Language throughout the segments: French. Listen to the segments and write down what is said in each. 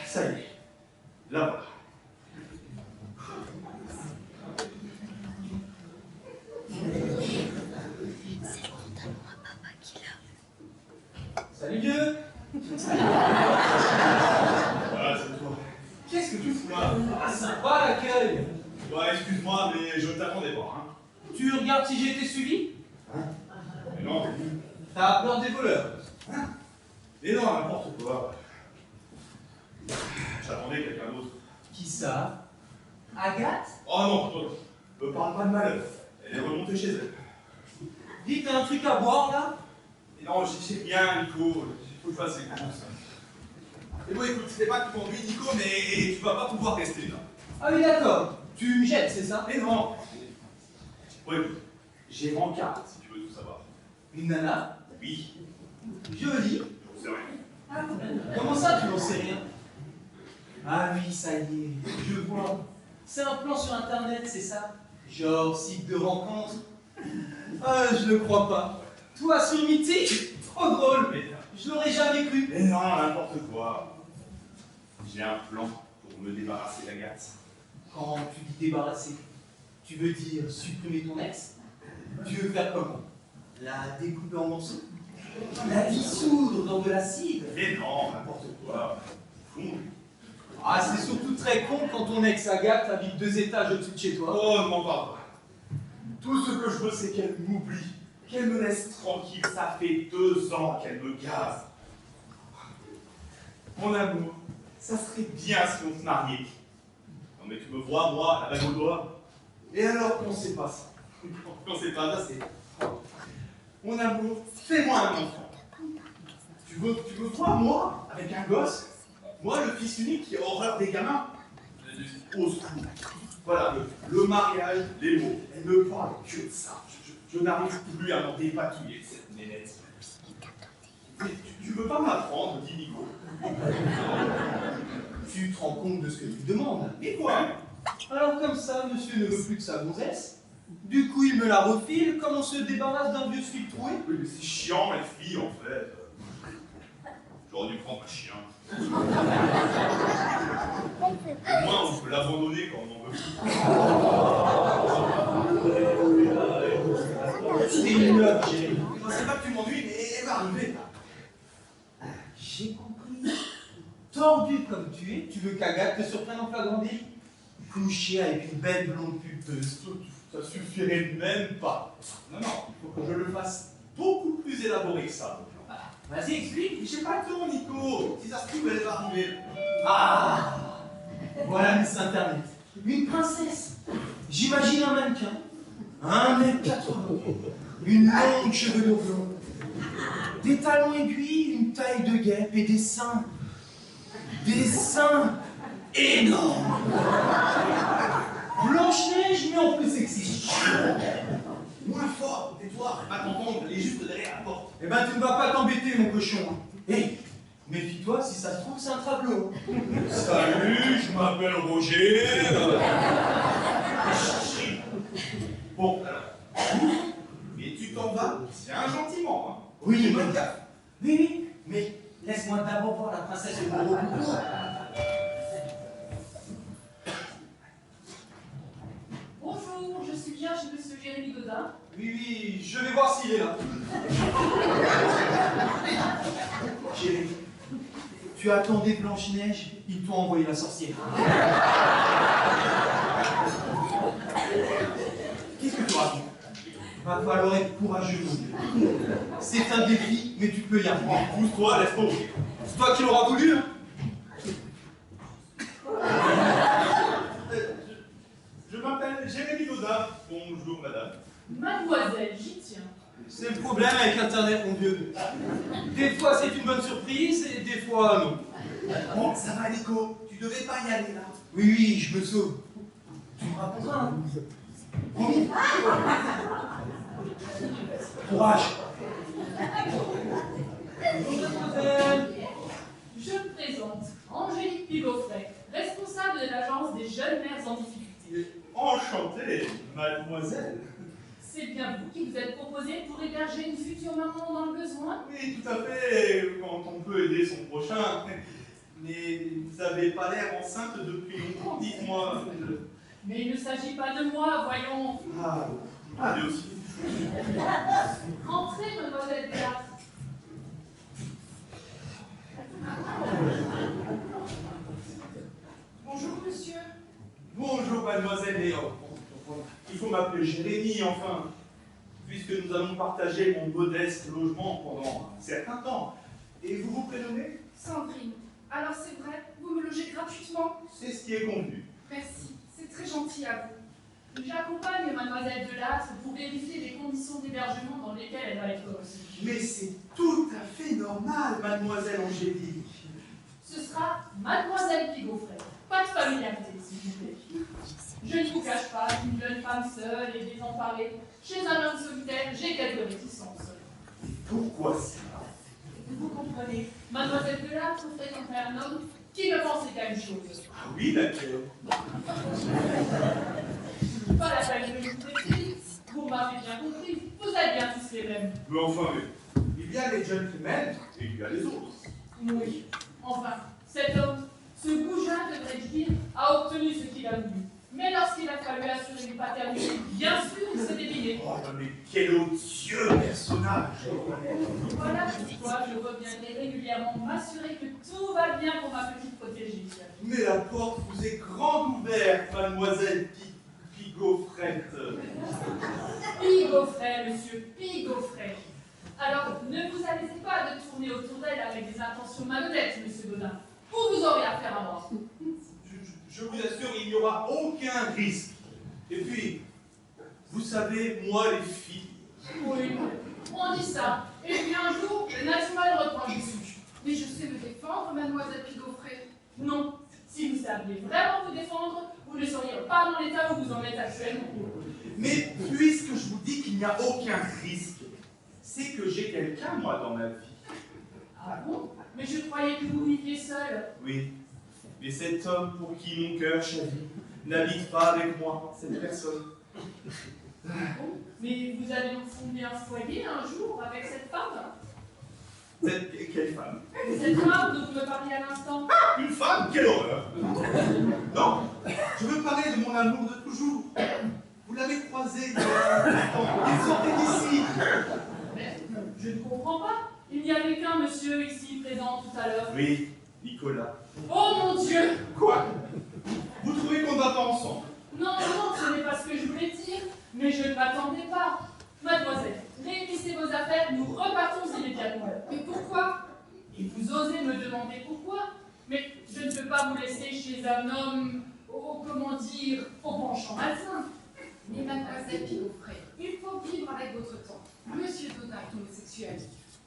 Ça y est, là voilà. C'est le pantalon à papa qu'il a. Salut vieux. Ah, c'est toi. Qu'est-ce que tu fous là? Ah, sympa l'accueil. Ouais, excuse-moi, mais je ne t'attendais pas, hein. Tu regardes si j'ai été suivi? Mais non, T'as peur des voleurs? mais non, n'importe quoi. J'attendais quelqu'un d'autre. Qui ça? Agathe? Oh non, toi, me parle pas de malheur. Elle est remontée chez elle. Dis, t'as un truc à boire là? Et non, j'y sais rien, Nico. Il faut que je fasse les courses. Et bon, écoute, c'est pas que tu m'ennuies, Nico, mais tu vas pas pouvoir rester là. Ah oui d'accord, tu me jettes, c'est ça? Mais non. Bon, écoute, j'ai rencard, si tu veux tout savoir. Une nana? Oui, Jolie? j'en sais rien. Comment ça tu n'en sais rien? Ah oui, ça y est, je vois. C'est un plan sur internet, c'est ça? Genre site de rencontre? Ah, je le crois pas. Toi sur Mythique? Trop drôle, mais je l'aurais jamais cru. Mais non, n'importe quoi. J'ai un plan pour me débarrasser d'Agathe. Quand tu dis débarrasser, tu veux dire supprimer ton ex? Tu veux faire comment? La découper en morceaux? La dissoudre dans de l'acide? Mais non, n'importe quoi. Fou. Ah, c'est surtout très con quand ton ex Agathe habite 2 étages au-dessus de chez toi. Oh, ne m'en parle pas. Tout ce que je veux, c'est qu'elle m'oublie. Qu'elle me laisse tranquille. Ça fait 2 ans qu'elle me gaze. Mon amour, ça serait bien si on se mariait. Non mais tu me vois, moi, la bague au doigt. Et alors qu'on sait pas ça. Qu'on sait pas ça, c'est... Mon amour, fais-moi un enfant. Tu me vois, moi, avec un gosse? Moi, le fils unique qui a horreur des gamins? Au secours. Voilà, le mariage, les mots. Elle ne parle que de ça. Je n'arrive plus à m'en dépatouiller de cette nénette. Mais tu veux pas m'apprendre, dit Nico? Tu te rends compte de ce que tu demandes? Et quoi? Alors comme ça, monsieur ne veut plus de sa gonzesse. Du coup, il me la refile comme on se débarrasse d'un vieux slip troué. Oui, mais c'est chiant, ma fille, en fait. J'aurais dû prendre un chien. Au moins, on peut l'abandonner quand on en veut plus. C'est une œuvre, Jérémy. Je pensais pas que tu m'ennuies, mais elle va arriver. J'ai compris. Tordu comme tu es, tu veux qu'Agathe te surprenne en flagrant délit? Coucher avec une belle blonde pulpeuse. Ça suffirait même pas. Non, non, il faut que je le fasse beaucoup plus élaboré que ça. Vas-y, explique. J'ai pas le temps, Nico. Si ça se trouve, elle va arriver. Ah, voilà Miss Internet. Une princesse. J'imagine un mannequin. 1m80. Une longue chevelure blonde. Des talons aiguilles, une taille de guêpe et des seins. Des seins énormes. Blanche-Neige, mais en plus sexy. Moins fort, tais-toi, pas t'entendre, elle est juste derrière la porte. Eh ben, tu ne vas pas t'embêter, mon cochon. Hé, méfie-toi, si ça se trouve, c'est un travelot. Salut, je m'appelle Roger. Bon, alors. Mais tu t'en vas, tiens gentiment, hein. Oui, Bonne gaffe. oui, mais laisse-moi d'abord voir la princesse de gros coucou. Bonjour, je suis bien chez monsieur Jérémy Godin. Oui, oui, je vais voir s'il est là. Jérémy, tu attendais Blanche-Neige, ils t'ont envoyé la sorcière. Qu'est-ce que tu racontes? Va falloir être courageux, mon Dieu. C'est un défi, mais tu peux y arriver. Pousse-toi, laisse tomber. C'est toi qui l'auras voulu, hein. Je m'appelle Jérémy Godin. Bonjour, madame. Mademoiselle, j'y tiens. C'est le problème avec Internet, mon vieux. Des fois, c'est une bonne surprise, et des fois, non. Bon, ça va, Nico. Tu devais pas y aller, là. Oui, oui, je me sauve. Tu me raconteras, hein. Promis. Courage. Bonjour, mademoiselle. Je me présente, Angélique Pigaufret, responsable de l'agence des jeunes mères en difficulté. Enchanté, mademoiselle. C'est bien vous qui vous êtes proposé pour héberger une future maman dans le besoin? Oui, tout à fait, quand on peut aider son prochain. Mais vous n'avez pas l'air enceinte depuis longtemps, dites-moi. Mais il ne s'agit pas de moi, voyons. Ah, allez aussi. Entrez, mademoiselle Béat. Bonjour, monsieur. Bonjour, mademoiselle Léon. Il faut m'appeler Jérémie, enfin, puisque nous allons partager mon modeste logement pendant un certain temps. Et vous vous prénommez? Sandrine. Alors c'est vrai, vous me logez gratuitement? C'est ce qui est convenu. Merci, c'est très gentil à vous. J'accompagne mademoiselle Delattre pour vérifier les conditions d'hébergement dans lesquelles elle va être reçue. Mais c'est tout à fait normal, mademoiselle Angélique. Ce sera mademoiselle Pigaufret. Pas de familiarité, s'il vous plaît. Je ne vous cache pas qu'une jeune femme seule et désemparée, chez un homme solitaire, j'ai quelques réticences. Pourquoi ça? Vous comprenez, mademoiselle Delattre fréquentait un homme qui ne pensait qu'à une chose. Ah oui, laquelle? Pas la peine de vous décrire. Vous m'avez bien compris, vous êtes bien tous les mêmes. Mais enfin, il y a les gentlemen et il y a les autres. Oui. Enfin, cet homme, ce goujat, devrais-je dire, a obtenu ce qu'il a voulu. Mais lorsqu'il a fallu assurer une paternité, bien sûr, il s'est dévié. Oh, mais quel odieux personnage! Voilà pourquoi je reviendrai régulièrement m'assurer que tout va bien pour ma petite protégée. Mais la porte vous est grande ouverte, mademoiselle Pigaufret. Pigaufret, monsieur, Pigaufret. Alors, ne vous avisez pas de tourner autour d'elle avec des intentions malhonnêtes, monsieur Godin. Ou vous aurez affaire à moi. Je vous assure, il n'y aura aucun risque. Et puis, vous savez, moi, les filles... Oui, on dit ça. Et puis un jour, le naturel reprend dessus. Mais je sais me défendre, mademoiselle Pigaufret. Non, si vous saviez vraiment vous défendre, vous ne seriez pas dans l'état où vous en êtes actuellement. Mais puisque je vous dis qu'il n'y a aucun risque, c'est que j'ai quelqu'un, moi, dans ma vie. Ah bon? Mais je croyais que vous viviez seul. Oui, mais cet homme pour qui mon cœur chavire n'habite pas avec moi, cette personne. Bon, mais vous avez donc fondé un foyer un jour avec cette femme? Quelle femme? Cette femme dont vous me parliez à l'instant? Une femme? Quelle horreur! Non, je veux parler de mon amour de toujours. Vous l'avez croisé il y a un instant. Il sortait d'ici. Mais je ne comprends pas. Il n'y avait qu'un monsieur ici présent tout à l'heure. Oui, Nicolas. Oh mon Dieu! Quoi? Vous trouvez qu'on ne va pas ensemble? Non, non, ce n'est pas ce que je voulais dire, mais je ne m'attendais pas. Mademoiselle, réunissez vos affaires, nous repartons immédiatement. Mais pourquoi? Et vous osez me demander pourquoi? Mais je ne peux pas vous laisser chez un homme, comment dire, au penchant malsain. Mais mademoiselle Pigaufret, il faut vivre avec votre temps. Monsieur Dodin est homosexuel.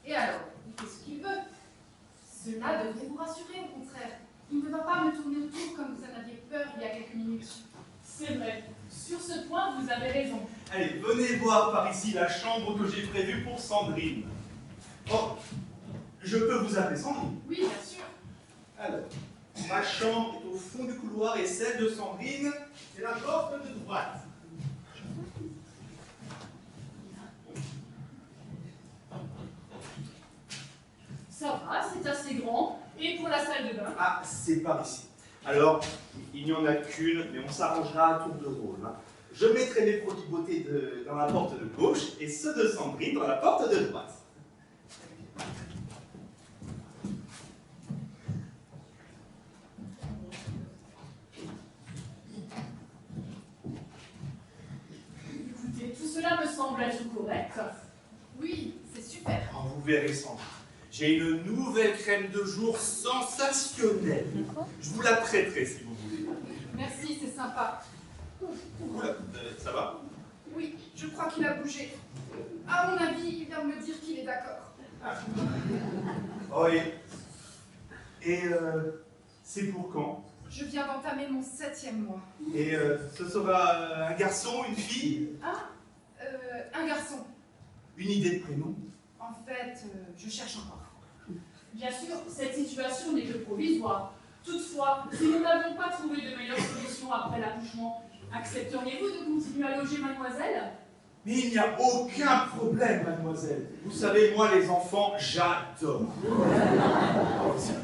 Et alors, il fait ce qu'il veut. Cela devrait vous rassurer, au contraire. Il ne va pas me tourner autour comme vous en aviez peur il y a quelques minutes. C'est vrai, sur ce point, vous avez raison. Allez, venez voir par ici la chambre que j'ai prévue pour Sandrine. Oh, je peux vous appeler Sandrine? Oui, bien sûr. Alors, ma chambre est au fond du couloir et celle de Sandrine, c'est la porte de droite. Ça va, c'est assez grand. Et pour la salle de bain? Ah, c'est par ici. Alors, il n'y en a qu'une, mais on s'arrangera à tour de rôle. Hein. Je mettrai mes produits beauté dans la porte de gauche et ceux de Sandrine dans la porte de droite. Écoutez, tout cela me semble être correct. Oui, c'est super. Oh, vous verrez Sandrine. J'ai une nouvelle crème de jour sensationnelle. Je vous la prêterai si vous voulez. Merci, c'est sympa. Ça va? Oui, je crois qu'il a bougé. À mon avis, il vient de me dire qu'il est d'accord. Oh, et c'est pour quand? Je viens d'entamer mon 7e mois. Et ce sera un garçon, une fille? Un garçon. Une idée de prénom? En fait, je cherche encore. Bien sûr, cette situation n'est que provisoire. Toutefois, si nous n'avions pas trouvé de meilleure solution après l'accouchement, accepteriez-vous de continuer à loger mademoiselle? Mais il n'y a aucun problème, mademoiselle. Vous savez, moi, les enfants, j'adore.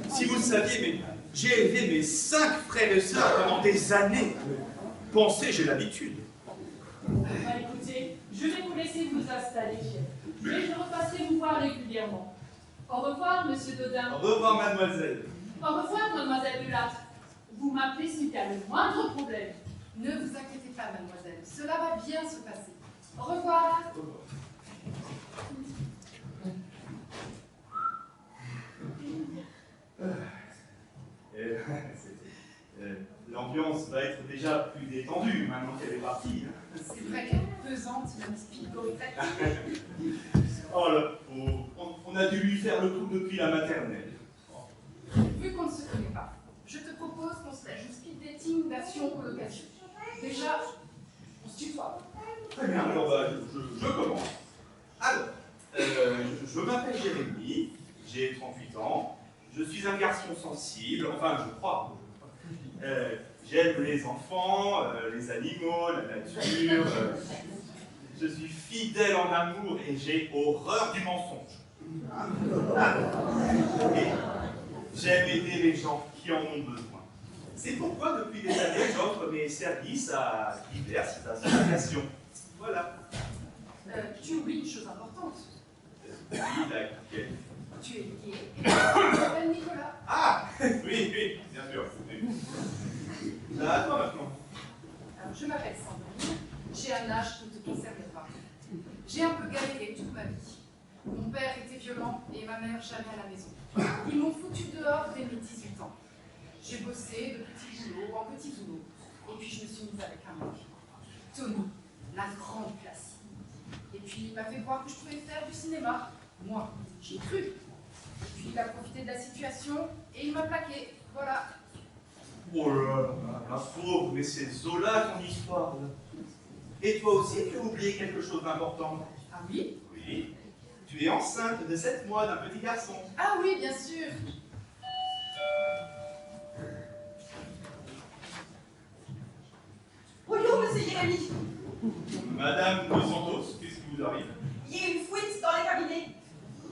Si vous le saviez, mais j'ai élevé mes 5 frères et sœurs pendant des années. Pensez, j'ai l'habitude. Bah, écoutez, je vais vous laisser vous installer. Mais je repasserai vous voir régulièrement. Au revoir, monsieur Dodin. Au revoir, mademoiselle. Au revoir, mademoiselle Dulâtre. Vous m'appelez s'il y a le moindre problème. Ne vous inquiétez pas, mademoiselle. Cela va bien se passer. Au revoir. L'ambiance va être déjà plus détendue maintenant qu'elle est partie. C'est vrai qu'elle est pesante, la Miss Pigot. Oh là, on a dû lui faire le coup depuis la maternelle. Vu qu'on ne se connaît pas, je te propose qu'on se fasse un speed dating version colocation. Déjà, on se tutoie. Très bien, alors bah, je commence. Alors, je m'appelle Jérémy, j'ai 38 ans, je suis un garçon sensible, enfin je crois. J'aime les enfants, les animaux, la nature. Je suis fidèle en amour et j'ai horreur du mensonge. Et j'aime aider les gens qui en ont besoin. C'est pourquoi depuis des années j'offre mes services à diverses associations. Voilà. Tu oublies une chose importante. Oui, laquelle? Tu es gay et tu t'appelles Nicolas. Ah oui, oui, bien sûr. À toi maintenant. Alors, je m'appelle Sandrine, j'ai un âge qui ne te concerne pas. J'ai un peu galéré toute ma vie. Mon père était violent et ma mère jamais à la maison. Ils m'ont foutu dehors dès mes 18 ans. J'ai bossé de petit boulot en petit boulot. Et puis je me suis mise avec un mec. Tony, la grande classe. Et puis il m'a fait voir que je pouvais faire du cinéma. Moi, j'ai cru. Et puis il a profité de la situation et il m'a plaqué. Voilà. Oh là là, la pauvre, mais c'est Zola ton histoire. Là. Et toi aussi, tu as oublié quelque chose d'important. Ah oui? Oui. Tu es enceinte de 7 mois d'un petit garçon. Ah oui, bien sûr. Bonjour, monsieur Jérémy. Madame Dos Santos, qu'est-ce qui vous arrive? Il y a une fuite dans les cabinets.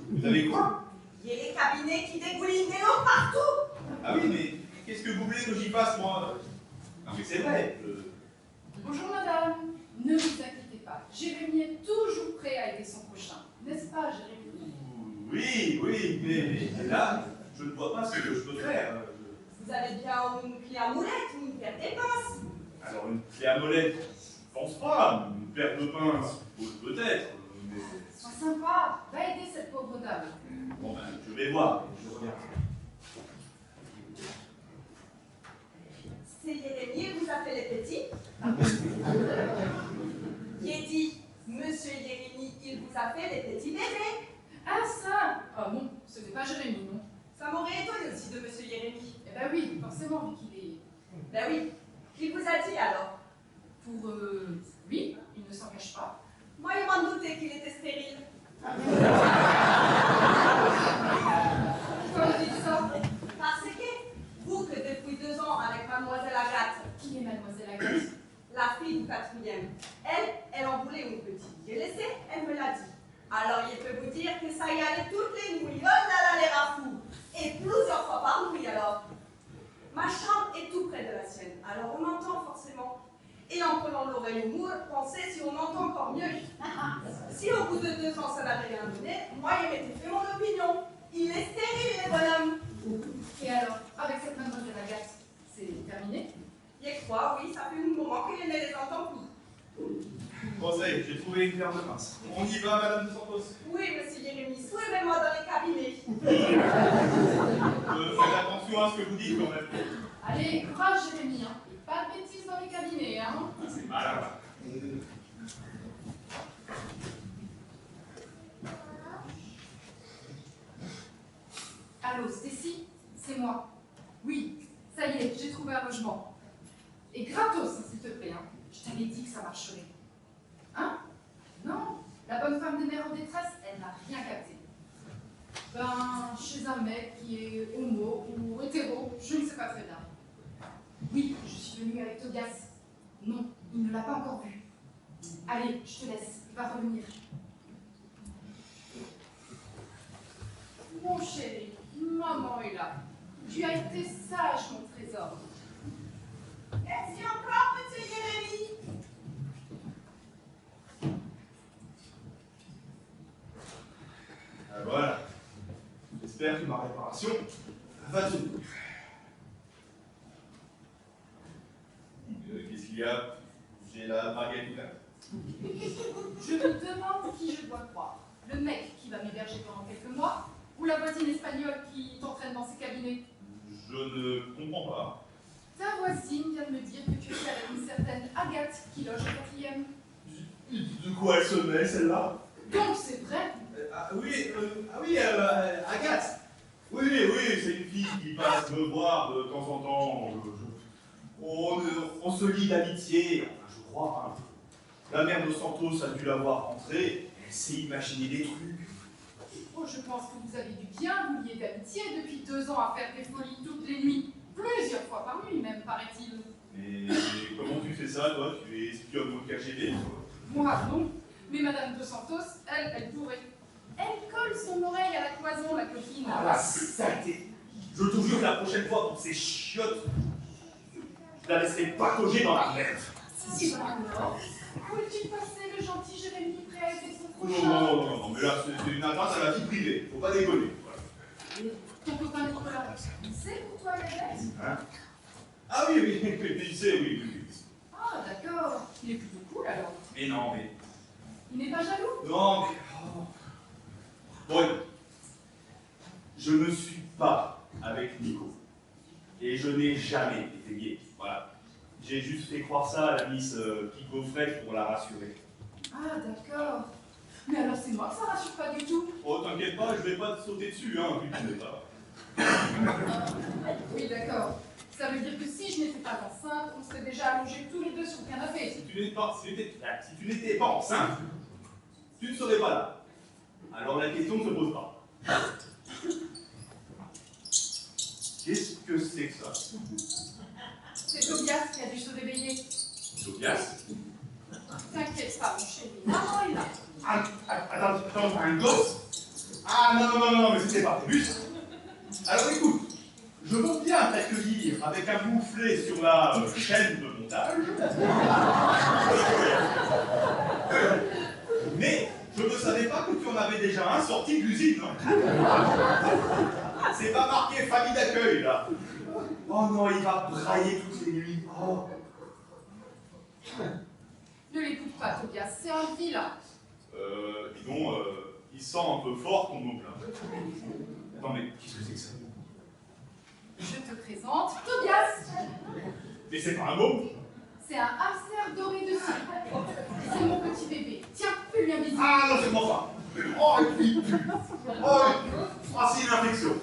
Vous avez quoi? Il y a les cabinets qui dégoulinent de l'eau partout. Ah oui, mais qu'est-ce que vous voulez que j'y fasse, moi? Non mais c'est vrai. Bonjour madame. Ne vous inquiétez pas. Jérémy est toujours prêt à aider son prochain. N'est-ce pas, Jérémy? Oui, oui, mais là, je ne vois pas ce que je peux faire. Vous avez bien une clé à molette ou une paire d'épaisse. Alors une clé à molette, je pense pas. Une paire de pinces, peut-être. Mais... Sois sympa. Va aider cette pauvre dame. Bon ben, je vais voir, je reviens. C'est Jérémy, il vous a fait les petits. J'ai dit, monsieur Jérémy, il vous a fait les petits bébés. Ah ça! Oh non, ce n'est pas Jérémy, non. Ça m'aurait étonné aussi de monsieur Jérémy. Eh ben oui, forcément, vu qu'il est... Ben oui, qu'il vous a dit alors. Pour lui, il ne s'en cache pas. Moi, il m'en doutait qu'il était stérile. Pourquoi vous dites ça? Parce que vous, que depuis 2 ans avec mademoiselle Agathe, Qui est mademoiselle Agathe? la fille du 4e, elle en voulait une petite. J'ai laissé, elle me l'a dit. Alors, il peut vous dire que ça y allait toutes les nuits. Oh là là, les rafous. Et plusieurs fois par nuit, alors. Ma chambre est tout près de la sienne. Alors, on entend forcément. Et en prenant l'oreille au mur, pensez si on entend encore mieux. Si au bout de 2 ans, ça n'avait rien donné, moi, il m'était fait mon opinion. Il est stérile, les bonhommes. Et alors, avec cette mademoiselle Agathe, c'est terminé? Il y a 3, oui, ça fait un moment qu'il ne les entend plus. Bon, ça y est, j'ai trouvé une paire de pinces. On y va, Madame Dos Santos? Oui, monsieur Jérémy, suivez-moi dans les cabinets. Faites attention à ce que vous dites quand même. Allez, courage Jérémy, hein. Et pas de bêtises dans les cabinets, hein. Ah, c'est malin. bonne femme de mère en détresse, elle n'a rien capté. Ben, chez un mec qui est homo ou hétéro, je ne sais pas très bien. Oui, je suis venue avec Tobias. Non, il ne l'a pas encore vu. Allez, je te laisse, il va revenir. Mon chéri, maman est là. Tu as été sage, mon trésor. Est-ce encore, monsieur Jérémy? Voilà. J'espère que ma réparation va tenir. Qu'est-ce qu'il y a? J'ai la baguette ouverte. Je me demande qui je dois croire. Le mec qui va m'héberger pendant quelques mois, ou la voisine espagnole qui t'entraîne dans ses cabinets. Je ne comprends pas. Ta voisine vient de me dire que tu étais avec une certaine Agathe qui loge au 4e. De quoi elle se met, celle-là? Donc c'est vrai. Agathe. Oui, c'est une fille qui passe me voir de temps en temps. On se lie d'amitié, enfin, je crois. Hein. La mère de Santos a dû la voir rentrer, elle s'est imaginé des trucs. Oh, je pense que vous avez dû bien vous lier d'amitié depuis 2 ans à faire des folies toutes les nuits. Plusieurs fois par nuit même, paraît-il. Mais comment tu fais ça, toi? Tu es espionne au KGB, toi? Moi, non. Mais Madame de Santos, elle pourrait. Elle colle son oreille à la cloison, la copine. Ah la saleté! Je te jure que la prochaine fois, pour ces chiottes, je la laisserai patauger dans la merde. Si alors, où est-il passé le gentil Jérémy prêt à aider son prochain? Non, mais là, c'est une atteinte à la vie privée, faut pas déconner. Voilà. Ton copain Nicolas, c'est pour toi la bête? Hein? Ah oui, tu sais, oui. Ah, d'accord. Il est plutôt cool alors. Mais non, mais... Il n'est pas jaloux? Non, mais... oh. Bon, écoute. Je ne suis pas avec Nico. Et je n'ai jamais été gay. Voilà. J'ai juste fait croire ça à la Miss Pico Fresh pour la rassurer. Ah, d'accord. Mais alors c'est moi que ça rassure pas du tout. Oh, t'inquiète pas, je vais pas te sauter dessus, hein, vu que tu n'es pas. Oui, d'accord. Ça veut dire que si je n'étais pas enceinte, on serait déjà allongés tous les deux sur le canapé. Si tu n'étais pas enceinte, tu ne serais pas là. Alors la question ne se pose pas. Qu'est-ce que c'est que ça? C'est Tobias qui a dû se réveiller. Tobias? T'inquiète pas, mon chéri. Maman est là. Attends, un gosse? Ah non, mais c'était pas prévu. Alors écoute, je veux bien t'accueillir avec un boufflet sur la chaîne de montage. Mais je ne savais pas que tu en avais déjà un sorti de l'usine. C'est pas marqué famille d'accueil là. Oh non, il va brailler toutes les nuits. Oh. Ne l'écoute pas, Tobias. C'est un vilain. Dis donc, il sent un peu fort ton mot plein. Attends, mais qu'est-ce que c'est que ça? Je te présente Tobias. Mais c'est pas un mot. C'est un hamster doré de cire. C'est mon petit bébé. Tiens, fais-lui un bisou. Ah non, c'est moi pas. Oh, il pue. C'est une infection.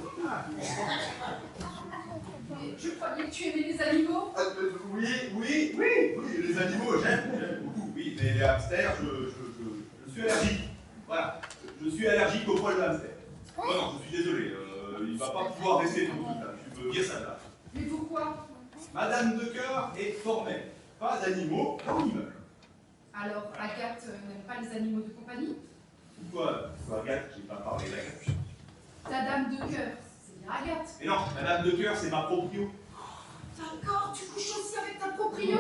Et je croyais que tu aimais les animaux. Oui, les animaux, j'aime beaucoup, oui, mais les hamsters, je suis allergique. Voilà, je suis allergique au poil de hamster. Non, je suis désolé, il va pas pouvoir rester tout là, tu veux bien ça là. Mais pourquoi? Madame de cœur est formelle, pas d'animaux dans l'immeuble. Alors, Agathe n'aime pas les animaux de compagnie? Pourquoi Agathe, j'ai pas parlé d'Agathe. Ta dame de cœur, c'est bien Agathe. Mais non, Madame de cœur, c'est ma proprio. D'accord, tu couches aussi avec ta proprio.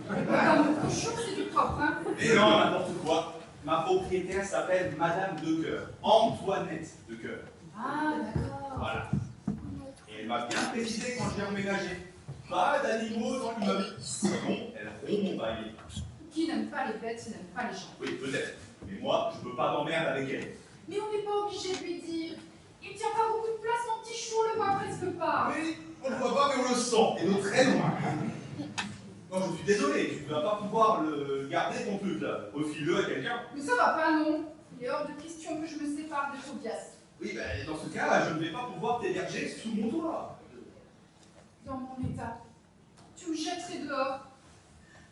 Dans mon cochon, c'est du propre, hein. Mais non, n'importe quoi. Ma propriétaire s'appelle Madame de cœur, Antoinette de cœur. Ah, d'accord. Voilà. Et elle m'a bien précisé quand j'ai emménagé. Pas d'animaux dans l'immeuble. Sinon, elle rompt mon bail. Qui n'aime pas les bêtes, n'aime pas les gens. Oui, peut-être. Mais moi, je veux pas m'emmerder avec elle. Mais on n'est pas obligé de lui dire. Il tient pas beaucoup de place, mon petit chou, on le voit presque pas. Oui, on le voit pas, mais on le sent. Et de très loin. Non, je suis désolé. Tu vas pas pouvoir le garder ton truc là. Refile-le à quelqu'un. Mais ça va pas, non. Il est hors de question que je me sépare de Tobias. Oui, ben dans ce cas, je ne vais pas pouvoir t'héberger sous mon toit. Dans mon état, tu me jetterais dehors.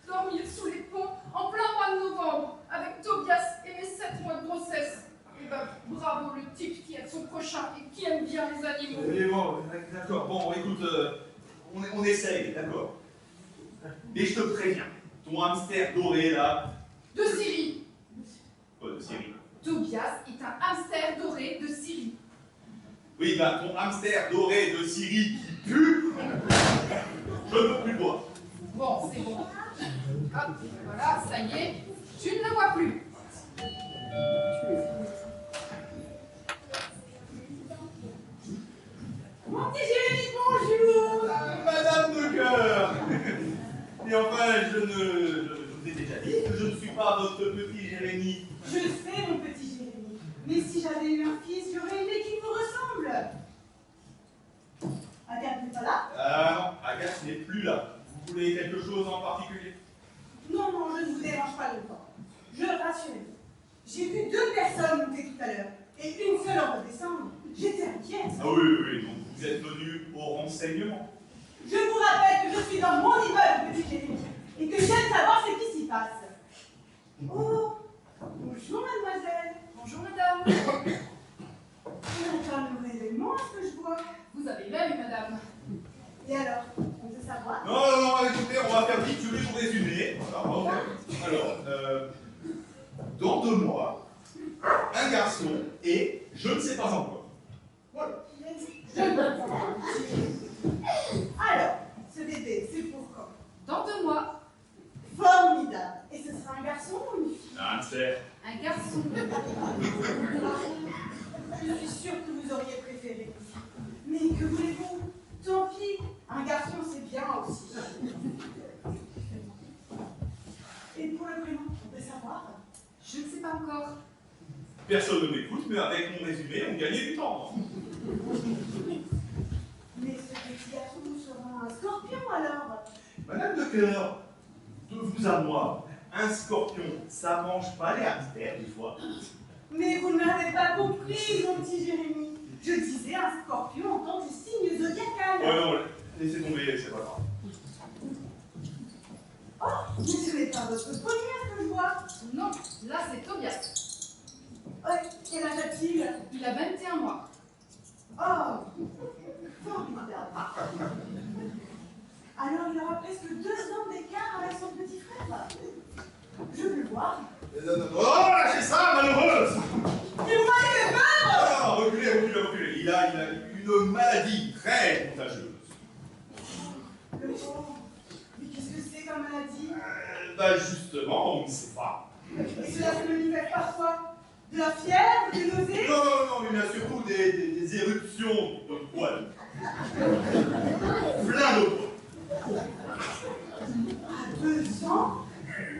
Dormir sous les ponts en plein mois de novembre, avec Tobias et mes 7 mois de grossesse. éloignez-vous. Et bon, d'accord, bon, écoute, on essaye, d'accord. Mais je te préviens, ton hamster doré là, De Syrie. de Syrie. Tobias est un hamster doré de Syrie. Oui, bah ton hamster doré de Syrie qui pue, je ne veux plus le voir. Bon, c'est bon. Hop, voilà, ça y est, tu ne le vois plus. Mon petit Jérémy, bonjour. Madame de cœur. Et enfin, je vous ai déjà dit que je ne suis pas votre petit Jérémy. Je sais, mon petit Jérémy. Mais si j'avais eu un fils, j'aurais aimé qu'il vous ressemble. Agathe n'est pas là? Ah non, Agathe n'est plus là. Vous voulez quelque chose en particulier? Non, non, je ne vous dérange pas longtemps. Je rassurez-vous. J'ai vu 2 personnes monter tout à l'heure, et une seule en redescendre. J'étais inquiète. Ah oui, donc vous êtes venu au renseignement. Je vous rappelle que je suis dans mon immeuble, petit Jérémy, et que j'aime savoir ce qui s'y passe. Oh, bonjour mademoiselle. Bonjour madame. C'est un nouvel événement, à ce que je vois. Vous avez l'œil, madame. Et alors, on veut savoir? Non, écoutez, on va faire vite, je vais vous résumer. Voilà, ok. Alors, dans 2 mois, un garçon et je ne sais pas encore. Voilà. Alors, ce bébé, c'est pour quand? Dans 2 mois, Formidable. Et ce sera un garçon ou une fille? Un hamster. un garçon. Je suis sûre que vous auriez préféré. Mais que voulez-vous? Tant pis, un garçon c'est bien aussi. Et pour le prénom, on peut savoir? Je ne sais pas encore. Personne ne m'écoute, mais avec mon résumé, on gagnait du temps. Mais ce petit garçon sera un scorpion alors? Madame de cœur, de vous à moi, un scorpion, ça mange pas les hamsters des fois. Mais vous ne m'avez pas compris, mon petit Jérémy. Je disais un scorpion en tant que signe zodiacal. Ouais, non, laissez tomber, c'est pas grave. Oh, mais ce n'est pas votre premier que je vois. Non, là c'est Tobias. Quel âge a-t-il? Il a 21 mois. Oh, formidable. Alors il aura presque 2 ans d'écart avec son petit frère. Je veux le voir. Non, lâchez ça, malheureuse. Mais vous m'avez fait peur! Non, reculez. Il a une maladie très contagieuse. Le pauvre. Mais qu'est-ce que c'est comme maladie? Bah justement, on ne sait pas. Et cela se manifeste parfois? De la fièvre, des nausées? Non, il a surtout des éruptions de poils. Plein de poils. À 2 ans?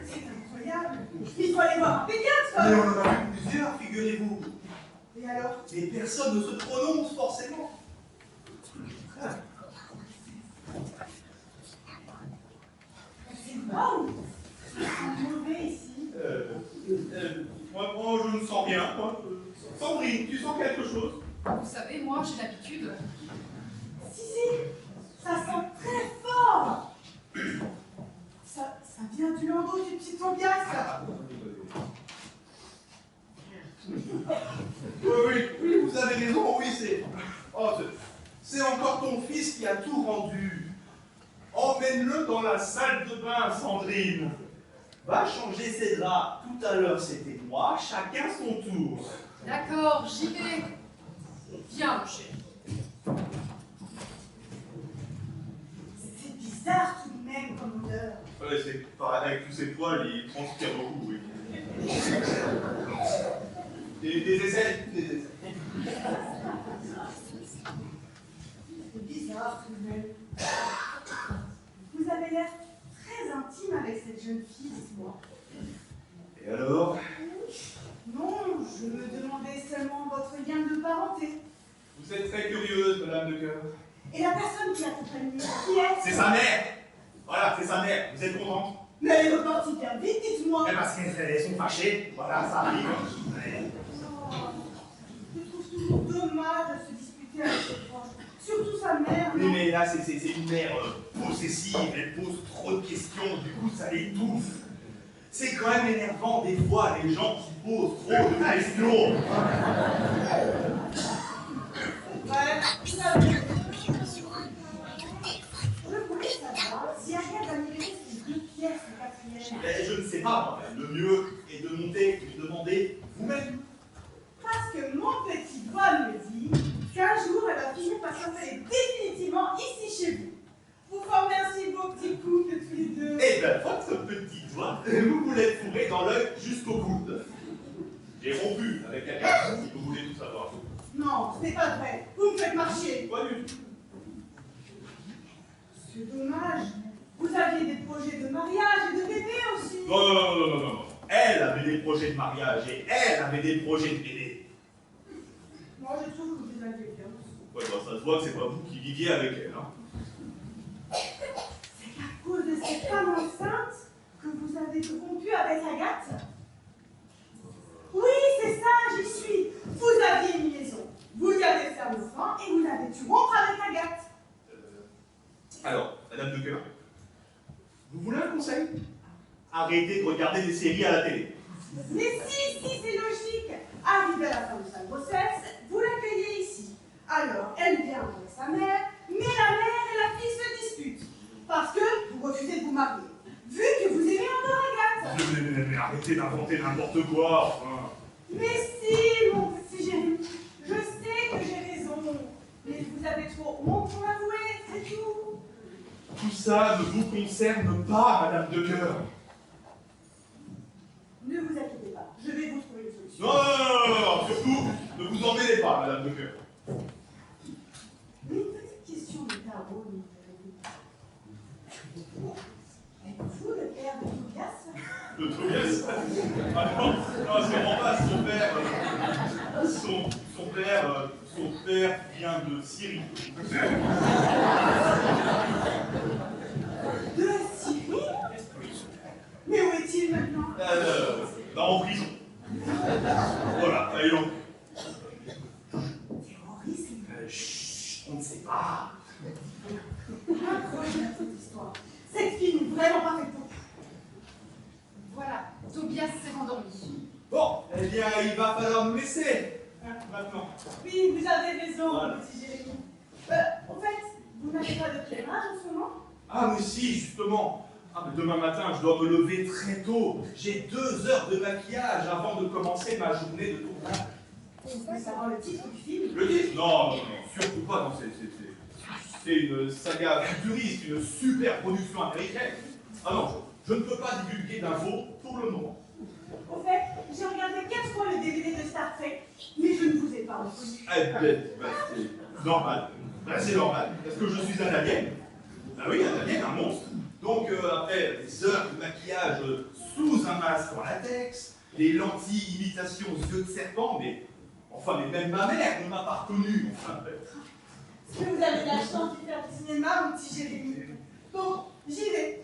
C'est incroyable. Il faut aller voir un pédiatre. Mais on en a vu plusieurs, figurez-vous. Et alors? Mais personne ne se prononce forcément. C'est bon. C'est mauvais ici. Moi, je ne sens rien. Moi. Sandrine, tu sens quelque chose? Vous savez, moi j'ai l'habitude. Si, ça sent très fort. Ça vient du landau du petit Tobias. Oui, vous avez raison, oui, c'est encore ton fils qui a tout rendu. Emmène-le dans la salle de bain, Sandrine. Va changer ses draps. Tout à l'heure, c'était moi, chacun son tour. D'accord, j'y vais. Viens, mon chéri. C'est bizarre tout de même comme odeur. Ouais, c'est pareil, avec tous ces poils, il transpire beaucoup, oui. Des aisselles. C'est bizarre tout de même. Vous avez l'air très intime avec cette jeune fille, dites-moi. Et alors? Non, je me demandais seulement votre lien de parenté. Vous êtes très curieuse, madame de cœur. Et la personne qui l'accompagne, qui est? C'est sa mère. Voilà, c'est sa mère. Vous êtes contente? Mais elle est repartie bien vite, dites-moi. Eh parce qu'elles sont fâchées. Voilà, ça arrive. Ouais. Oh, je trouve toujours dommage de se disputer avec ses proches. Surtout sa mère. Oui, non? mais là, c'est une mère possessive. Elle pose trop de questions. Du coup, ça l'étouffe. C'est quand même énervant, des fois, les gens qui posent trop de questions. Ouais, dans l'œil jusqu'au coude. J'ai rompu avec Agathe, si vous voulez tout savoir. Non, ce n'est pas vrai. Vous me faites marcher. Pas du tout. C'est dommage. Vous aviez des projets de mariage et de bébé aussi. Non. Elle avait des projets de mariage et elle avait des projets de bébé. Moi, je trouve que vous aviez bien. Ouais, bah, ça se voit que c'est pas vous qui viviez avec elle. Hein. C'est à cause de cette femme enceinte que vous avez rompu avec Agathe? Oui, c'est ça, j'y suis. Vous aviez une liaison. Vous y avez fait un enfant et vous avez dû rompre avec Agathe. Alors, Madame de Cœur, vous voulez un conseil? Arrêtez de regarder des séries à la télé. Mais si, c'est logique. Arrivé à la fin de sa grossesse, vous l'accueillez ici. Alors, elle vient avec sa mère, mais la mère et la fille se disputent. Parce que vous refusez de vous marier. Vu que vous aimez encore Agathe. Mais arrêtez d'inventer n'importe quoi, enfin. Mais si, mon petit Jérémy, je sais que j'ai raison. Mais vous avez trop honte pour l'avouer, c'est tout. Tout ça ne vous concerne pas, Madame de Cœur. Ne vous inquiétez pas, je vais vous trouver une solution. Non, surtout, ne vous emmêlez pas, Madame de Cœur. Une petite question de tarot, mon Jérémy. Êtes-vous le père de Tobias? De Tobias? Ah non, c'est vraiment pas son père. Son père vient de Syrie. De Syrie? Mais où est-il maintenant? En prison. Voilà, allez donc. Terrorisme? Chut, on ne sait pas. Incroyable cette histoire. Cette fille n'est vraiment pas faite pour vous. Voilà, Tobias s'est rendormi. Bon, eh bien, il va falloir nous laisser. Maintenant. Oui, vous avez raison, Voilà. mon petit Jérémy. En fait, vous n'avez pas de pèlerinage en ce moment? Ah, mais si, justement. Ah, mais demain matin, je dois me lever très tôt. J'ai 2 heures de maquillage avant de commencer ma journée de tournage. Vous voulez savoir le titre du film? Le titre? Non, surtout pas. Non, c'est une saga futuriste, une super production américaine. Ah non, je ne peux pas divulguer d'infos pour le moment. En fait, j'ai regardé 4 fois le DVD de Star Trek, mais je ne vous ai pas reconnu. Eh ben, c'est normal. Ben, c'est normal, parce que je suis un alien. Ben oui, un alien, un monstre. Donc, après des heures de maquillage sous un masque en latex, des lentilles imitation yeux de serpent, mais même ma mère ne m'a pas reconnu. Enfin, Est-ce que vous avez la chance de faire du cinéma, mon petit Jérémy? Bon, j'y vais.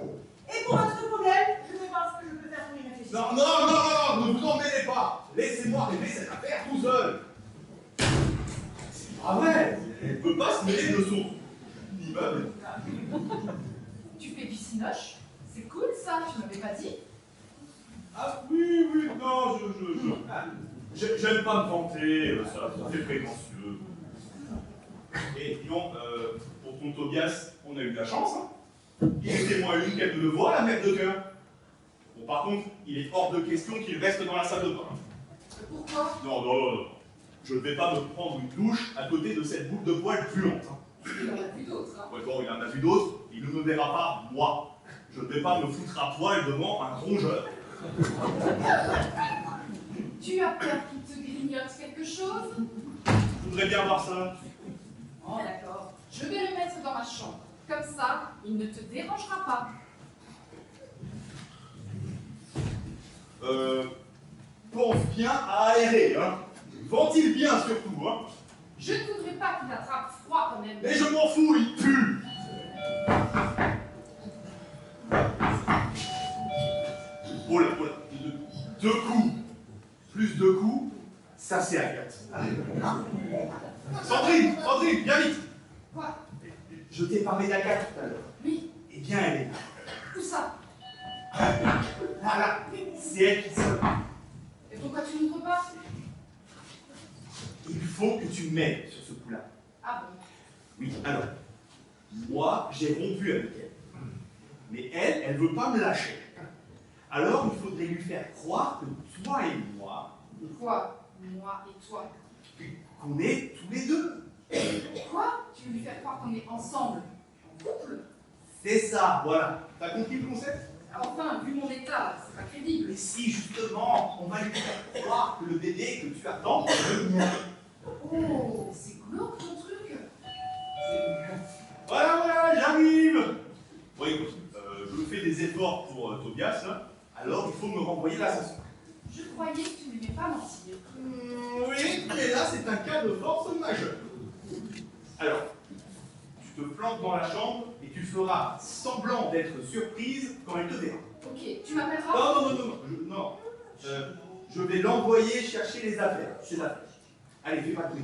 Et pour votre problème, je vais voir ce que je peux faire pour y réfléchir. non, ne vous emmêlez pas. Laissez-moi régler cette affaire tout seul. C'est pas vrai. Elle ne peut pas se mêler de son immeuble. Tu fais du cinoche? C'est cool ça, tu m'avais pas dit? Ah oui, non, j'aime pas me vanter, ça fait prétentieux. Et disons, pour ton Tobias, on a eu de la chance, hein. Il était moins une qu'elle ne le voit, la mère de cœur. Bon, par contre, il est hors de question qu'il reste dans la salle de bain. Pourquoi? Non. Je ne vais pas me prendre une douche à côté de cette boule de poils puante. Hein. Il en a vu d'autres. Hein. Ouais, bon, il en a vu d'autres, il ne me verra pas, moi. Je ne vais pas me foutre à poil devant un rongeur. Tu as peur qu'il te grignote quelque chose? Je voudrais bien voir ça. Oh d'accord, je vais le mettre dans ma chambre. Comme ça, il ne te dérangera pas. Pense bien à aérer, hein. Ventile bien surtout, hein. Je ne voudrais pas qu'il attrape froid quand même. Mais je m'en fous, il pue. Oh là, deux coups. Plus 2 coups, ça c'est Agathe. Sandrine, viens vite. Quoi? Je t'ai parlé d'Agathe tout à l'heure. Oui. Eh bien, elle est là. Où ça? Voilà, c'est elle qui sonne. Et pourquoi tu n'ouvres pas? Il faut que tu m'aides sur ce coup-là. Ah bon? Oui, alors, moi, j'ai rompu avec elle. Mais elle veut pas me lâcher. Alors, il faudrait lui faire croire que toi et moi, Quoi? Moi et toi? qu'on est tous les deux. Quoi? Tu veux lui faire croire qu'on est ensemble? En couple? C'est ça, voilà. T'as compris le concept? Enfin, vu mon état, c'est pas crédible. Mais si, justement, on va lui faire croire que le bébé que tu attends, c'est le mien. Oh, c'est glauque ton truc. Voilà, j'arrive. Bon, écoute, je fais des efforts pour Tobias, là, alors il faut me renvoyer l'ascenseur. Je croyais que tu n'aimais pas mentir. Oui, mais là, c'est un cas de force majeure. Alors, tu te plantes dans la chambre et tu feras semblant d'être surprise quand elle te verra. Ok, tu m'appelleras. Non. Je vais l'envoyer chercher les affaires. Ses affaires. Allez, fais pas de bruit.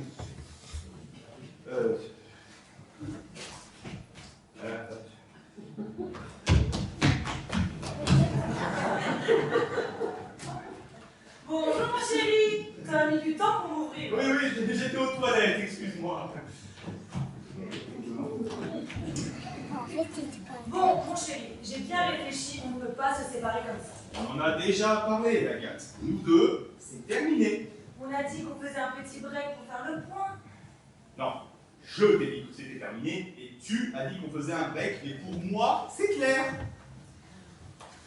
Bonjour ma chérie, t'as mis du temps pour m'ouvrir. Oui, j'étais aux toilettes, excuse-moi. Bon, mon chéri, j'ai bien réfléchi, on ne peut pas se séparer comme ça. On en a déjà parlé, Agathe. Nous deux, c'est terminé. On a dit qu'on faisait un petit break pour faire le point. Non, je t'ai dit que c'était terminé et tu as dit qu'on faisait un break, mais pour moi, c'est clair.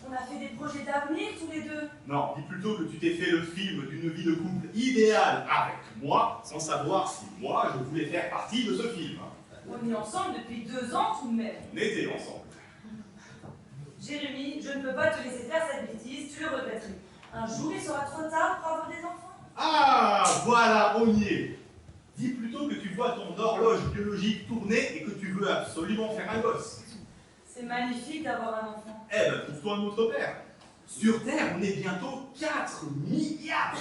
On a fait des projets d'avenir tous les deux. Non, dis plutôt que tu t'es fait le film d'une vie de couple idéale avec moi, sans savoir si moi, je voulais faire partie de ce film. On est ensemble depuis 2 ans tout de même. On était ensemble. Jérémy, je ne peux pas te laisser faire cette bêtise, tu le regretterais. Un jour, il sera trop tard pour avoir des enfants. Ah, voilà, on y est. Dis plutôt que tu vois ton horloge biologique tourner et que tu veux absolument faire un gosse. C'est magnifique d'avoir un enfant. Eh ben, trouve-toi un autre père. Sur Terre, on est bientôt 4 milliards.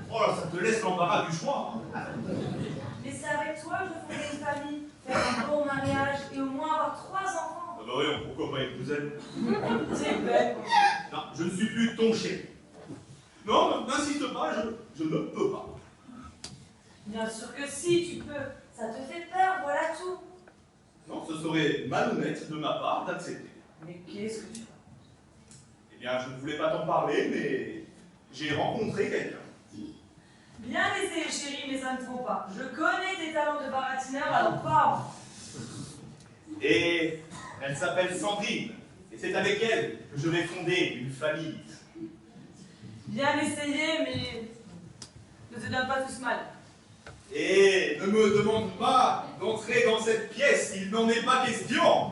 Oh là, ça te laisse l'embarras du choix. Mais c'est avec toi que je fondais une famille, faire un bon mariage et au moins avoir 3 enfants. Ah bah oui, pourquoi pas une douzaine? C'est belle. Non, je ne suis plus ton chéri. Non, n'insiste pas, je ne peux pas. Bien sûr que si, tu peux. Ça te fait peur, voilà tout. Non, ce serait malhonnête de ma part d'accepter. Mais qu'est-ce que tu fais? Eh bien, je ne voulais pas t'en parler, mais j'ai rencontré quelqu'un. Bien essayé, chérie, mais ça ne trompe pas. Je connais tes talents de baratineur, alors pas. Et elle s'appelle Sandrine. Et c'est avec elle que je vais fonder une famille. Bien essayé, mais ne te donne pas tous mal. Et ne me demande pas d'entrer dans cette pièce, il n'en est pas question.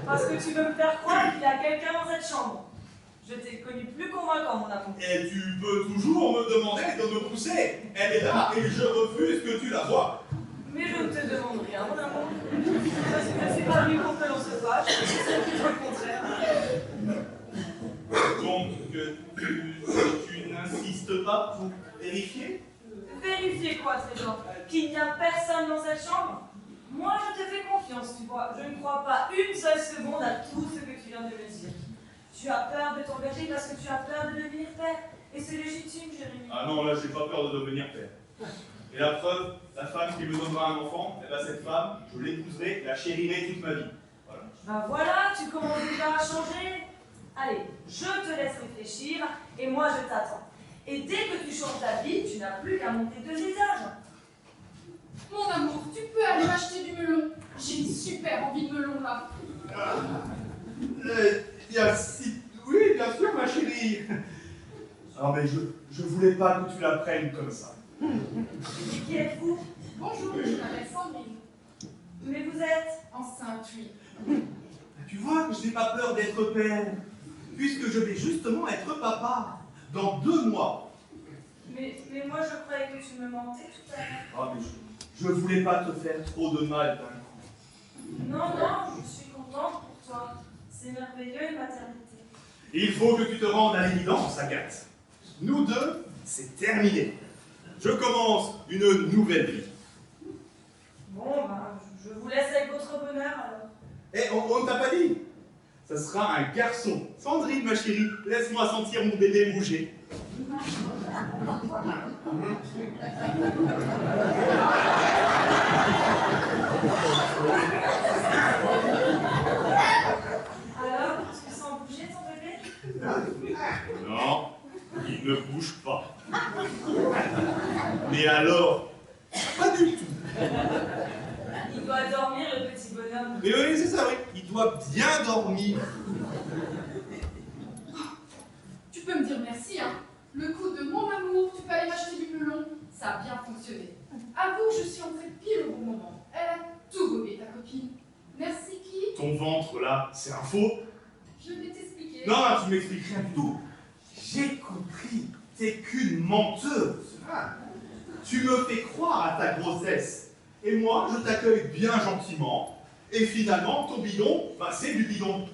Parce que tu veux me faire croire qu'il y a quelqu'un dans cette chambre. Je t'ai connu plus convaincant, mon amour. Et tu peux toujours me demander de me pousser. Elle est là et je refuse que tu la vois. Mais je ne te demande rien, mon amour. Parce que c'est pas lui pour que l'on se fâche, c'est plutôt le contraire. Donc, tu n'insistes pas pour vérifier? Vérifier quoi, Trésor? Qu'il n'y a personne dans cette chambre? Moi, je te fais confiance, tu vois. Je ne crois pas une seule seconde à tout ce que tu viens de me dire. Tu as peur de t'engager parce que tu as peur de devenir père. Et c'est légitime, Jérémy. Ah non, là, j'ai pas peur de devenir père. Et la preuve, la femme qui me donnera un enfant, eh ben, cette femme, je l'épouserai, la chérirai toute ma vie. Voilà. Ben voilà, tu commences déjà à changer. Allez, je te laisse réfléchir et moi je t'attends. Et dès que tu changes d'avis, tu n'as plus qu'à monter 2 étages. Mon amour, tu peux aller m'acheter du melon. J'ai une super envie de melon là. Oui, bien sûr, ma chérie. Non, mais je voulais pas que tu la prennes comme ça. Qui êtes-vous? Bonjour, je m'appelle Sandrine. Mais vous êtes... Enceinte, oui. Tu vois que je n'ai pas peur d'être père, puisque je vais justement être papa dans 2 mois. Mais moi je croyais que tu me mentais tout à l'heure. Ah, mais je voulais pas te faire trop de mal d'un coup. Non, je suis contente pour toi. C'est merveilleux, une maternité. Il faut que tu te rendes à l'évidence, Agathe. Nous deux, c'est terminé. Je commence une nouvelle vie. Bon, ben, je vous laisse avec votre bonheur alors. Et on ne t'a pas dit. Ça sera un garçon. Sandrine, ma chérie, laisse-moi sentir mon bébé bouger. Alors, tu sens bouger ton bébé? Non, il ne bouge pas. Mais alors, pas du tout. Il doit dormir, le petit bonhomme. Mais oui, c'est ça, oui. Il dois bien dormir. Tu peux me dire merci, hein. Le coup de mon amour, tu peux aller m'acheter du melon, ça a bien fonctionné. Avoue que je suis entrée pile au bon moment. Elle a tout gobé, ta copine. Merci qui? Ton ventre, là, c'est un faux. Je vais t'expliquer. Non, tu m'expliques rien du tout. J'ai compris, t'es qu'une menteuse. Ah. Tu me fais croire à ta grossesse. Et moi, je t'accueille bien gentiment. Et finalement, ton bidon, bah, c'est du bidon.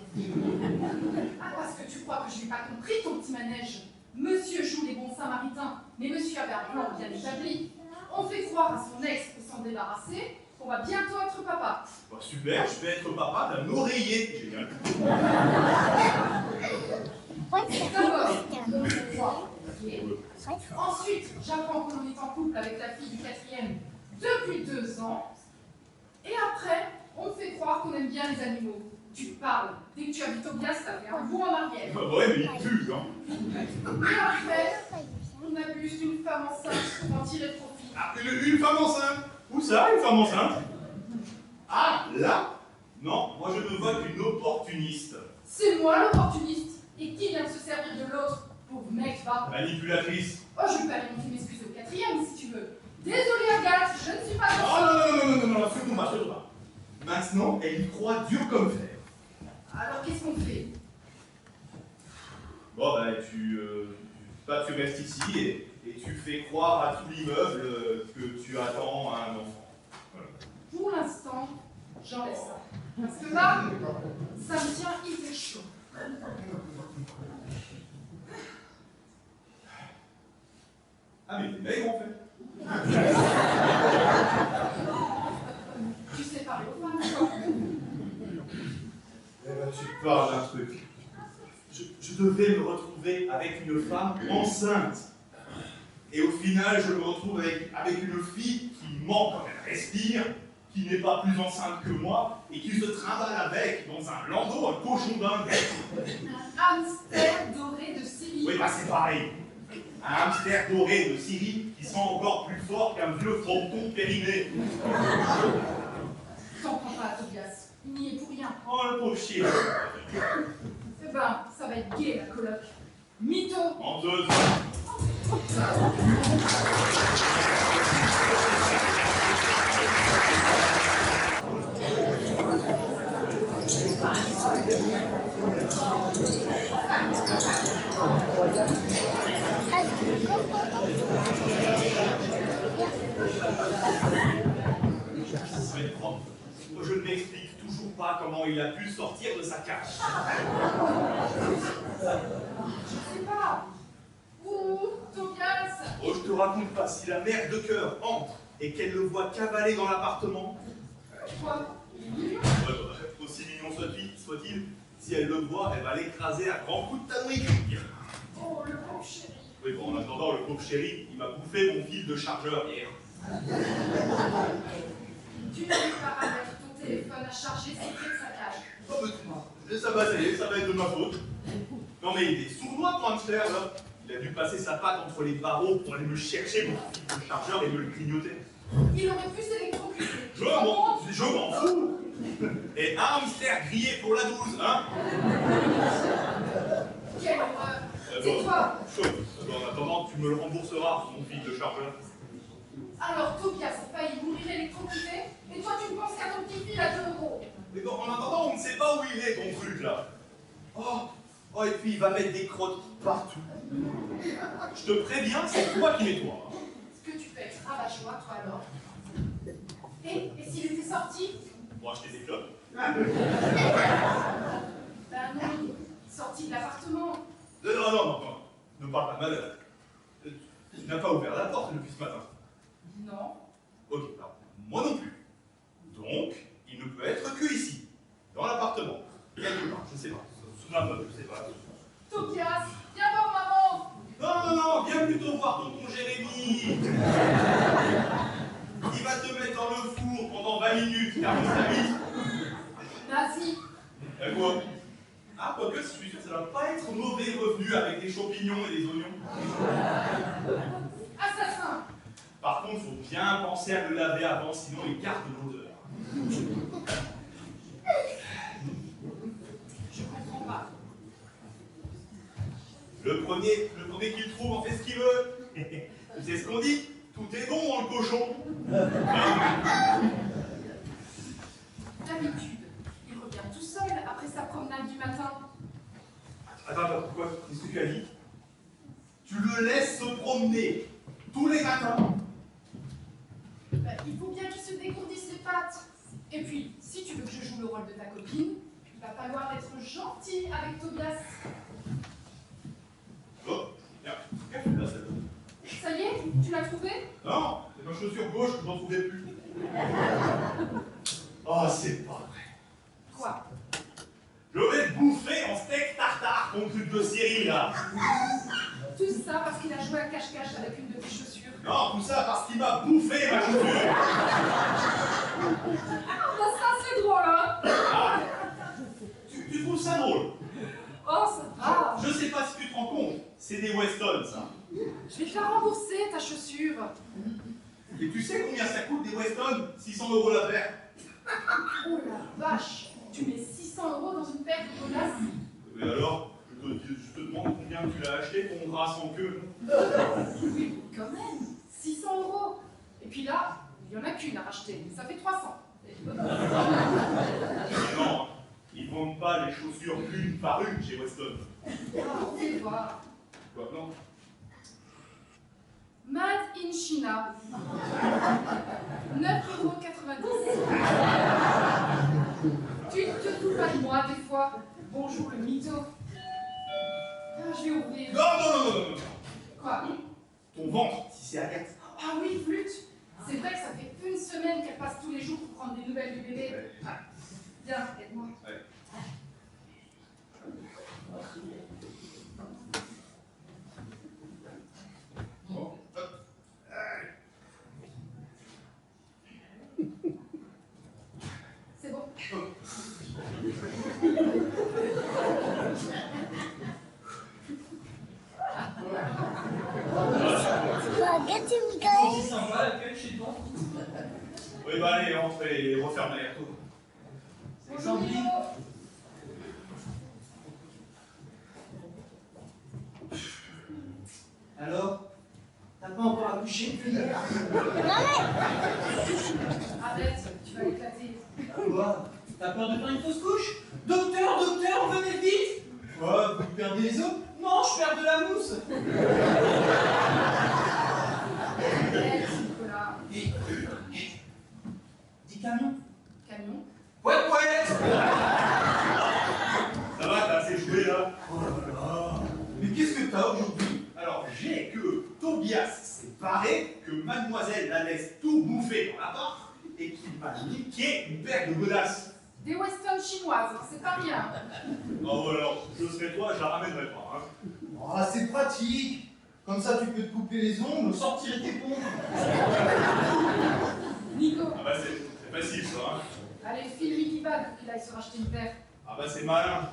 Ah, parce que tu crois que je n'ai pas compris ton petit manège. Monsieur joue les bons samaritains, mais monsieur avait un plan bien établi. On fait croire à son ex pour s'en débarrasser qu'on va bientôt être papa. Bah, super, je vais être papa d'un oreiller. Génial. D'abord, on fait croire. Ensuite, j'apprends qu'on est en couple avec la fille du 4e depuis 2 ans. Et après, on fait croire qu'on aime bien les animaux. Tu parles. Dès que tu as vu Tobias, t'as fait un bond en arrière. Bah ouais, mais il pue, hein. Et après, on abuse d'une femme enceinte pour en tirer profit. Ah, une femme enceinte. Où ça, une femme enceinte? Ah, là? Non, moi je ne vois qu'une opportuniste. C'est moi l'opportuniste. Et qui vient de se servir de l'autre? Pauvre mec, va. Manipulatrice. Oh, je vais pas aller monter m'excuser au 4e si tu veux. Désolée Agathe, je ne suis pas Oh non, surtout pas. Maintenant, elle y croit dur comme fer. Alors qu'est-ce qu'on fait? Bon, bah, tu restes ici et tu fais croire à tout l'immeuble que tu attends un enfant. Voilà. Pour l'instant, j'en laisse ça. Parce que là, ça me tient hyper chaud. Ah, mais t'es maigre en fait. Tu sais parler aux femmes, toi. Eh ben, tu parles d'un truc. Je devais me retrouver avec une femme enceinte. Et au final, je me retrouve avec une fille qui ment quand elle respire, qui n'est pas plus enceinte que moi, et qui se trimballe avec, dans un landau, un cochon d'Inde. Un hamster doré de Syrie. Oui, bah c'est pareil. Un hamster doré de Syrie qui sent encore plus fort qu'un vieux fronton périmé. T'en prends pas à Tobias. Il n'y est pour rien. Oh, le pauvre chien. Eh ben, ça va être gai la coloc. Mytho. Menteuse. Je ne m'explique toujours pas comment il a pu sortir de sa cage. Je sais pas. Ouh, Tobias. Oh, je te raconte pas, si la mère de cœur entre et qu'elle le voit cavaler dans l'appartement, Quoi? aussi mignon soit-il, si elle le voit, elle va l'écraser à grands coups de talon électrique. Oh, le pauvre chéri. Oui, bon, en attendant, le pauvre chéri, il m'a bouffé mon fil de chargeur hier. Tu n'arrives pas à mettre ton téléphone à charger si près de sa cage. Oh, mais ça va, ça y est, ça va être de ma faute. Non, mais il est sournois, ton hamster, là. Il a dû passer sa patte entre les barreaux pour aller me chercher mon fil de chargeur et me le grignoter. Il aurait pu s'électrocuter. Je m'en fous. Et un hamster grillé pour la 12, hein. Quelle horreur. Bon, Tais-toi. chaud. Bon, en attendant, tu me le rembourseras, mon fil de chargeur. Alors Tobias a failli mourir électrocuté, et toi tu ne penses qu'à ton petit fil à 2 €. Mais bon, en attendant, on ne sait pas où il est, ton truc, là. Oh, et puis il va mettre des crottes partout. Je te préviens, c'est toi qui nettoie. Est-ce que tu peux être rabat-joie, toi alors? Et s'il était sorti? Pour acheter des clopes. Ben non, sorti de l'appartement. Non, ne parle pas de malheur. Tu n'as pas ouvert la porte depuis ce matin. Non. Ok, alors, moi non plus. Donc, il ne peut être que ici, dans l'appartement. Quelque part, je sais pas. Sous un meuble, je sais pas. Tobias, viens voir maman. Non, viens plutôt voir tonton Jérémy. Il va te mettre dans le four pendant 20 minutes, 45 minutes. Nazi. Et quoi? Ah, quoique, je suis sûr que ça va pas être mauvais revenu avec des champignons et des oignons. Assassin. Par contre, faut bien penser à le laver avant, sinon il garde l'odeur. Le premier qu'il trouve en fait ce qu'il veut. Tu sais ce qu'on dit? Tout est bon dans le cochon. D'habitude, il revient tout seul après sa promenade du matin. Attends, quoi? Qu'est-ce que tu as dit? Tu le laisses se promener tous les matins? Ben, il faut bien qu'il se dégourdisse les pattes. Et puis, si tu veux que je joue le rôle de ta copine, il va falloir être gentil avec Tobias. Oh, tiens, qu'est-ce que tu as celle-là? Ça y est, tu l'as trouvé? Non, c'est ma chaussure gauche que je n'en trouvais plus. Oh, c'est pas vrai. Quoi? Je vais te bouffer en steak tartare, ton truc de Cyril, là. Tout ça parce qu'il a joué à cache-cache avec une de tes chaussures. Non, tout ça parce qu'il m'a bouffé ma chaussure. Ah, ça c'est drôle, hein? Ah, tu trouves ça drôle? Oh, ça va. Je sais pas si tu te rends compte, c'est des Weston, ça. Je vais te la rembourser, ta chaussure. Et tu sais combien ça coûte des Weston? 600 € la paire. Oh la vache. Tu mets 600 € dans une paire de godasses. Et alors, je te demande combien tu l'as acheté ton bras sans queue. Oui, quand même. 600 €. Et puis là, il n'y en a qu'une à racheter. Ça fait 300. Non, ils vendent pas les chaussures une par une chez Weston. Ah, on va voir. Quoi, non? Made in China. 9,90 €. Tu te fous pas de moi des fois. Bonjour le mytho. Ah, je vais ouvrir. Non. Quoi? Ton ventre, si c'est Agathe. Ah oui, flûte. C'est vrai que ça fait une semaine qu'elle passe tous les jours pour prendre des nouvelles du bébé. Ouais. Viens, aide-moi. Ouais. Bon, hop. C'est bon. Regarde, C'est Michael. sympa l'accueil chez toi. Oui, bah allez, rentre et referme l'aller-retour. Bonjour Milo. Alors, t'as pas encore accouché depuis hier? Arrête, tu vas l'éclater. Quoi? T'as peur de faire une fausse couche? Docteur, venez vite! Quoi? Vous perdez les os? Non, je perds de la mousse! Arrête, Nicolas. Dis camion. Camion. Ouais! Ça va, t'as assez joué là? Oh là là! Mais qu'est-ce que t'as aujourd'hui? Alors, j'ai que Tobias s'est barré, que mademoiselle la laisse tout bouffer dans l'appart, et qu'il m'a niqué une paire de godasses. Des Weston chinoises, c'est pas rien. Oh, alors, je serais toi, je la ramènerais pas, hein. Oh, c'est pratique! Comme ça, tu peux te couper les ongles, sortir tes pompes. Nico, Ah bah, c'est facile, ça, hein. allez, file-lui qui va pour qu'il aille se racheter une paire. Ah bah, c'est malin.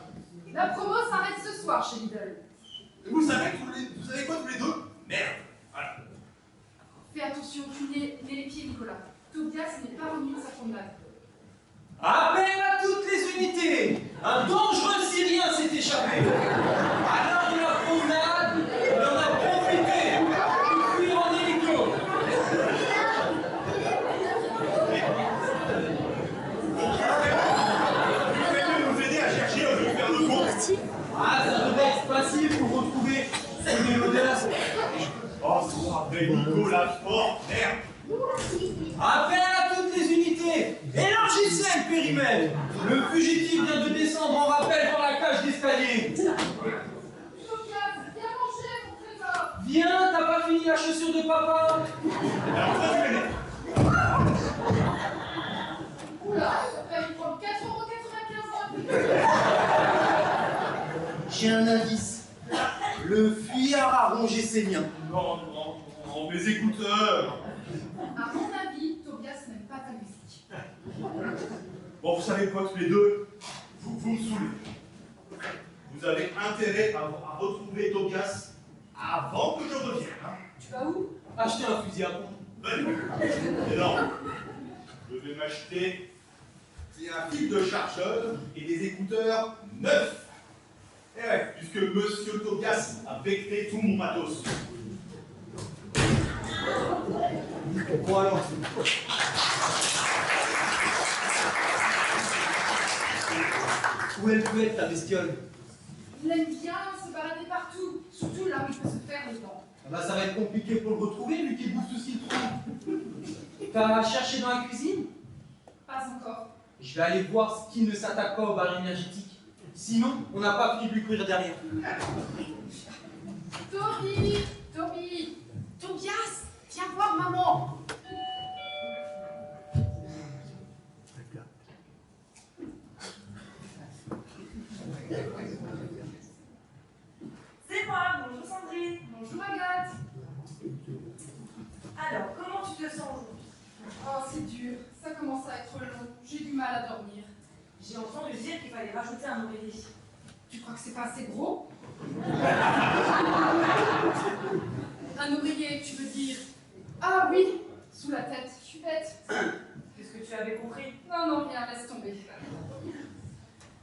La promo s'arrête ce soir chez Lidl. Et vous savez quoi tous les deux? Merde. Voilà. Fais attention, tu n'es les pieds, Nicolas. Tobias n'est pas revenu de sa promenade. Appel à toutes les unités! Un dangereux Syrien s'est échappé! À l'heure de la promenade, il en a profité pour fuir en hélico! Vous faites mieux de nous aider à chercher au lieu de faire le con. Ah, ça devrait être facile pour retrouver ces mélodeurs. Oh, c'est après Nicolas Fort, merde. Appel à toutes les unités! Élargissez le périmètre! Le fugitif vient de descendre en rappel dans la cage d'escalier! Tobias, viens manger, mon trésor. Viens, t'as pas fini la chaussure de papa? Alors, toi, tu m'énerves. Oula, ça va lui prendre 4,95 € J'ai un indice. Le fuyard a rongé ses liens. Non, mes écouteurs. À mon avis, Tobias n'aime pas ta musique. Bon, vous savez quoi, tous les deux? Vous me saoulez. Vous avez intérêt à retrouver Tobias avant que je revienne. Hein. Tu vas où? Acheter un fusil à pompe. Et non, je vais m'acheter un fil de chargeur et des écouteurs neufs. Eh ouais, puisque Monsieur Tobias a vecté tout mon matos. Bon alors. Où elle peut être, ta bestiole? Il aime bien se balader partout, surtout là où il peut se faire les dents. Ah bah, ça va être compliqué pour le retrouver, lui qui bouffe tout ce qu'il trouve. T'as cherché dans la cuisine? Pas encore. Je vais aller voir ce qui ne s'attaque pas aux barres énergétiques. Sinon, on n'a pas fini de lui courir derrière. Toby, Tobias, viens voir maman. C'est moi, bonjour Sandrine. Bonjour Agathe. Alors, comment tu te sens aujourd'hui? Oh, c'est dur, ça commence à être long, j'ai du mal à dormir. J'ai entendu dire qu'il fallait rajouter un oreiller. Tu crois que c'est pas assez gros? Un oreiller, tu veux dire? Ah oui, sous la tête, je suis bête. Qu'est-ce que tu avais compris? Non, rien, laisse tomber.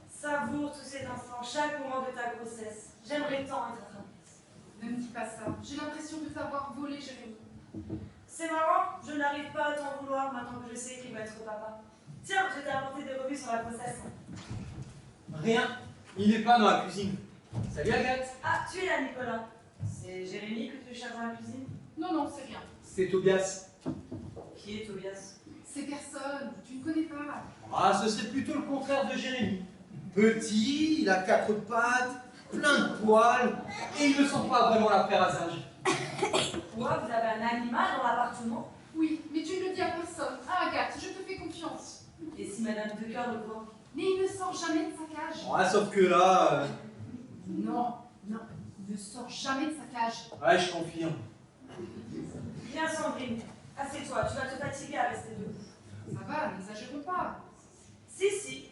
Savoure tous ces instants, chaque moment de ta grossesse. J'aimerais tant être à ta place. Ne me dis pas ça, j'ai l'impression de t'avoir volé, Jérémy. C'est marrant, je n'arrive pas à t'en vouloir maintenant que je sais qu'il va être papa. Tiens, je t'ai apporté des revues sur la grossesse. Rien. Il n'est pas dans la cuisine. Salut Agathe. Ah, tu es là, Nicolas. C'est Jérémy que tu cherches dans la cuisine? Non, c'est rien. C'est Tobias. Qui est Tobias? C'est personne, tu ne connais pas. Ah, ce serait plutôt le contraire de Jérémy. Petit, il a 4 pattes, plein de poils, et il ne sent pas vraiment l'affaire à sage. Quoi, vous avez un animal dans l'appartement? Oui, mais tu ne le dis à personne. Ah, Agathe, je te fais confiance. Et si Madame de Cœur le voit? Mais il ne sort jamais de sa cage. Ouais, sauf que là... Non, il ne sort jamais de sa cage. Ouais, je confirme. Viens, Sandrine. Assieds-toi, tu vas te fatiguer à rester debout. Ça va, n'exagérons pas. Si,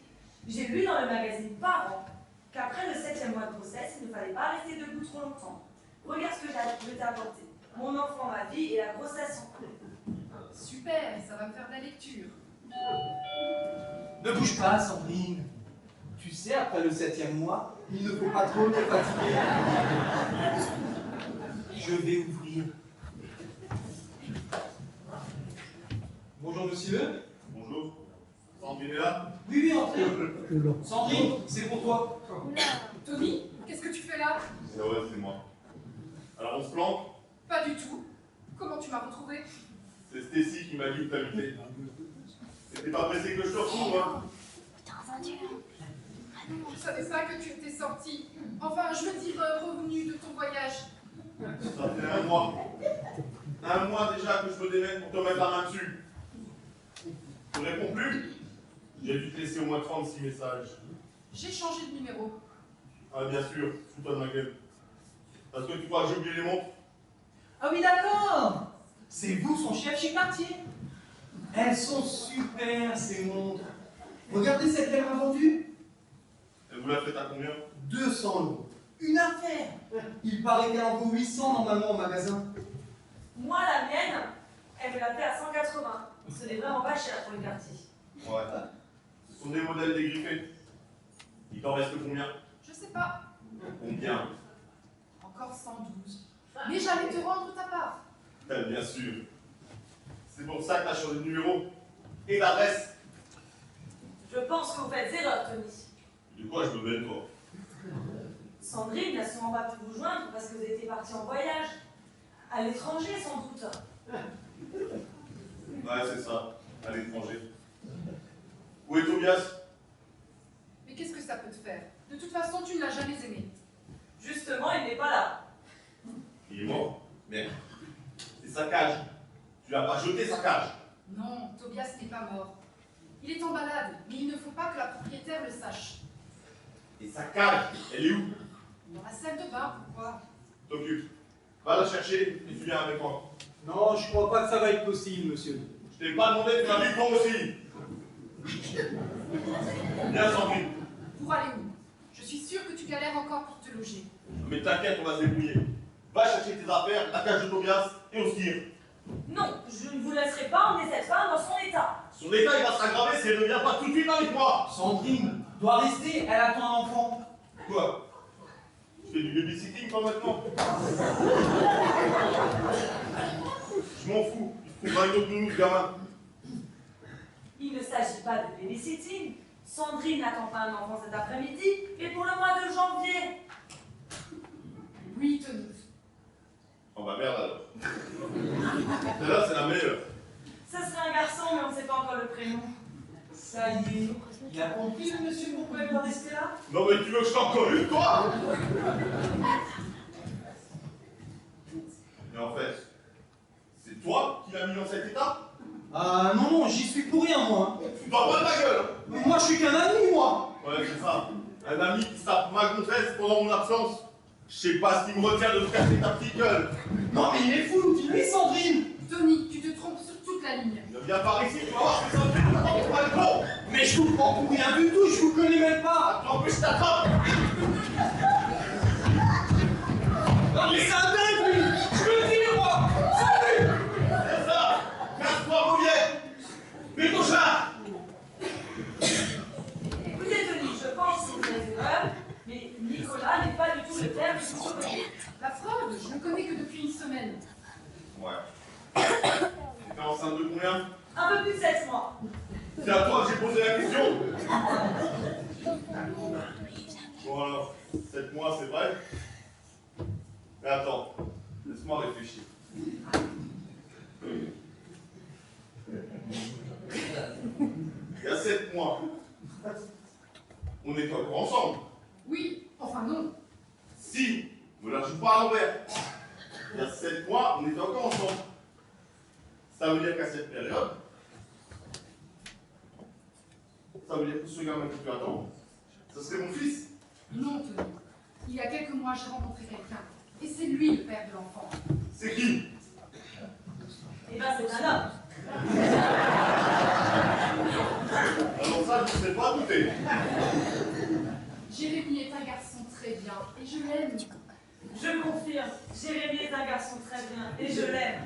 j'ai lu dans le magazine Parents qu'après le 7e mois de grossesse, il ne fallait pas rester debout trop longtemps. Regarde ce que je t'ai apporté. Mon enfant, ma vie et la grossesse en cours. Super, ça va me faire de la lecture. Ne bouge pas, Sandrine. Tu sais, après le 7e mois, il ne faut pas trop te fatiguer. Je vais ouvrir. Bonjour, monsieur. Bonjour. Sandrine est là? Oui, entrez. Sandrine, c'est pour toi. Tommy, qu'est-ce que tu fais là? C'est vrai, c'est moi. Alors on se planque? Pas du tout. Comment tu m'as retrouvé? C'est Stacy qui m'a dit de t'inviter. T'es pas pressé que je te retrouve, hein? T'as entendu? Je savais pas que tu étais sorti. Enfin, je veux dire, revenu de ton voyage. Ça fait 1 mois. 1 mois déjà que je me démène pour te mettre la main dessus. Tu réponds plus? J'ai dû te laisser au moins 36 messages. J'ai changé de numéro. Ah bien sûr, fous-toi de ma gueule. Parce que tu crois que j'ai oublié les montres? Ah oui, d'accord. C'est vous, son chef chez Cartier. Elles sont super, ces montres. Regardez celle qu'elle m'a vendue. Elle vous l'a fait à combien? 200 euros. Une affaire. Il paraît qu'elle en vaut 800 normalement au magasin. Moi, la mienne, elle me l'a fait à 180. Ce n'est vraiment pas cher pour une quartier. Ouais. Ce sont des modèles dégriffés. Il t'en reste combien? Je sais pas. Combien? Encore 112. Mais j'allais te rendre ta part. Bien sûr. C'est pour ça que t'as changé de numéro et d'adresse. Je pense que vous faites erreur, Tony. De quoi je me mêle, toi? Sandrine n'a sûrement pas pu vous joindre parce que vous étiez partis en voyage. À l'étranger, sans doute. Ouais, c'est ça. À l'étranger. Où est Tobias? Mais qu'est-ce que ça peut te faire? De toute façon, tu ne l'as jamais aimé. Justement, il n'est pas là. Il est mort. Merde. C'est sa cage. Tu l'as pas jeté, sa cage. Non, Tobias n'est pas mort. Il est en balade, mais il ne faut pas que la propriétaire le sache. Et sa cage, elle est où? Dans la salle de bain, pourquoi? T'occupe. Va la chercher et tu viens avec moi. Non, je crois pas que ça va être possible, monsieur. Je t'ai pas demandé, tu m'as dit toi aussi. Viens, Sandrine. Pour aller où? Je suis sûre que tu galères encore pour te loger. Mais t'inquiète, on va se débrouiller. Va chercher tes affaires, la cage de Tobias et on se tire. Non, je ne vous laisserai pas emmener cette femme dans son état. Son état, il va s'aggraver si elle ne vient pas tout de suite avec moi. Sandrine doit rester, elle attend un enfant. Quoi? fais du babysitting toi maintenant? Je m'en fous, il faudra une autre nounou, ce gamin. Il ne s'agit pas de babysitting. Sandrine n'attend pas un enfant cet après-midi, mais pour le mois de janvier. Oui, Tony. Oh bah merde alors. Celle-là, c'est la meilleure. Ce serait un garçon, mais on ne sait pas encore le prénom. Ça y est, il a compris le monsieur pourquoi il doit rester là? Non mais tu veux que je t'en colle une, toi? Mais en fait, c'est toi qui l'as mis dans cet état? Ah non, non, j'y suis pour rien, moi. Tu dois pas de ma gueule, hein. Mais moi, je suis qu'un ami, moi. Ouais, c'est ça. Un ami qui tape ma gonzesse pendant mon absence. Je sais pas ce qui me retient de te casser ta petite gueule. Non, mais il est fou, dis-lui, Sandrine. Tony, tu te trompes sur toute la ligne. Ne viens par ici, tu vas voir, c'est ça, tu ne prends pas le con. Mais je vous prends pour rien du tout, je vous connais même pas. Attends, que je t'attrape. Non, mais c'est un dingue, lui. Je veux le dire, moi. Salut. C'est ça. Casse-toi, Bouvier. Mais ton chat. Écoutez, Tony, je pense que vous avez erreur, mais Nicolas n'est pas du tout le père de Nicolas. La fraude, je ne connais que depuis une semaine. Ouais. T'étais enceinte de combien? Un peu plus de 7 mois. C'est à toi que j'ai posé la question. Bon alors, 7 mois, c'est vrai. Mais attends, laisse-moi réfléchir. Il y a 7 mois, on était encore ensemble. Oui, enfin non. Si, ne la joue pas à l'envers. Il y a 7 mois, on était encore ensemble. Ça veut dire qu'à cette période, ça veut dire que ce gamin que tu attends, ce serait mon fils. Non, Tony. Il y a quelques mois, j'ai rencontré quelqu'un. Et c'est lui le père de l'enfant. C'est qui? Eh ben, c'est un homme. Alors ça, je ne sais pas douter. Jérémy est un garçon très bien et je l'aime. Je confirme, Jérémy est un garçon très bien et je l'aime.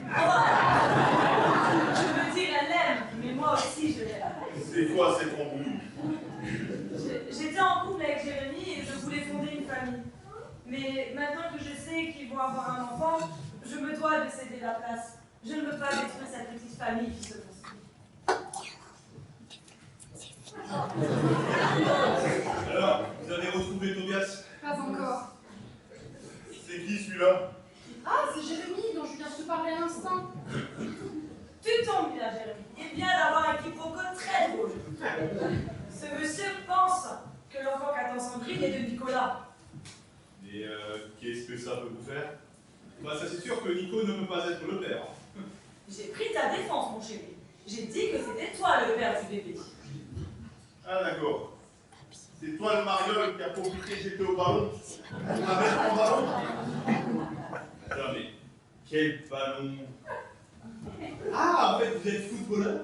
Je veux dire, elle l'aime, mais moi aussi je l'aime. C'est quoi cette embrouille? J'étais en couple avec Jérémy et je voulais fonder une famille. Mais maintenant que je sais qu'ils vont avoir un enfant, je me dois de céder la place. Je ne veux pas détruire cette petite famille qui se construit. Alors, vous avez retrouvé Tobias? Pas encore. C'est qui celui-là? Ah, c'est Jérémy dont je viens de te parler à l'instant. Tu tombes bien, Jérémy. Il vient d'avoir un quiproquo très drôle. Ce monsieur pense que l'enfant qu'attend Sandrine est de Nicolas. Et qu'est-ce que ça peut vous faire? Bah ça c'est sûr que Nico ne peut pas être le père. J'ai pris ta défense, mon chéri. J'ai dit que c'était toi le père du bébé. Ah d'accord. C'est toi le mariole qui a profité que j'étais au ballon pour la mettre en ballon? Non mais, quel ballon? Ah, en fait vous êtes footballeur?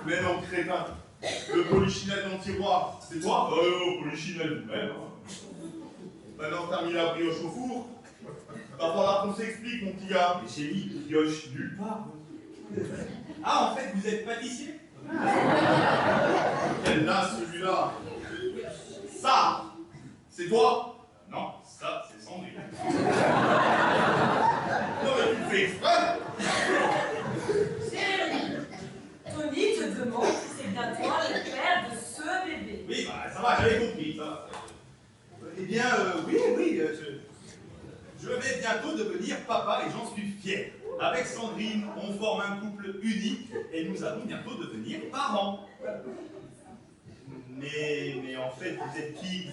Mais non, crétin. Le polichinelle dans le tiroir, c'est toi? Oh, polichinelle vous-même. Maintenant que t'as mis la brioche au four, va falloir qu'on s'explique, mon petit gars. Mais j'ai mis brioche nulle part. Ah, en fait, vous êtes pâtissier? Quel naze celui-là? Ça, c'est toi? Non, ça, c'est Sandrine. Non mais tu fais exprès? Jérémy, Tony te demande si c'est bien toi le père de ce bébé. Oui, bah, ça va, j'avais compris, ça. Eh bien, oui, je vais bientôt devenir papa et j'en suis fier. Avec Sandrine, on forme un couple unique et nous allons bientôt devenir parents. Mais en fait, vous êtes qui?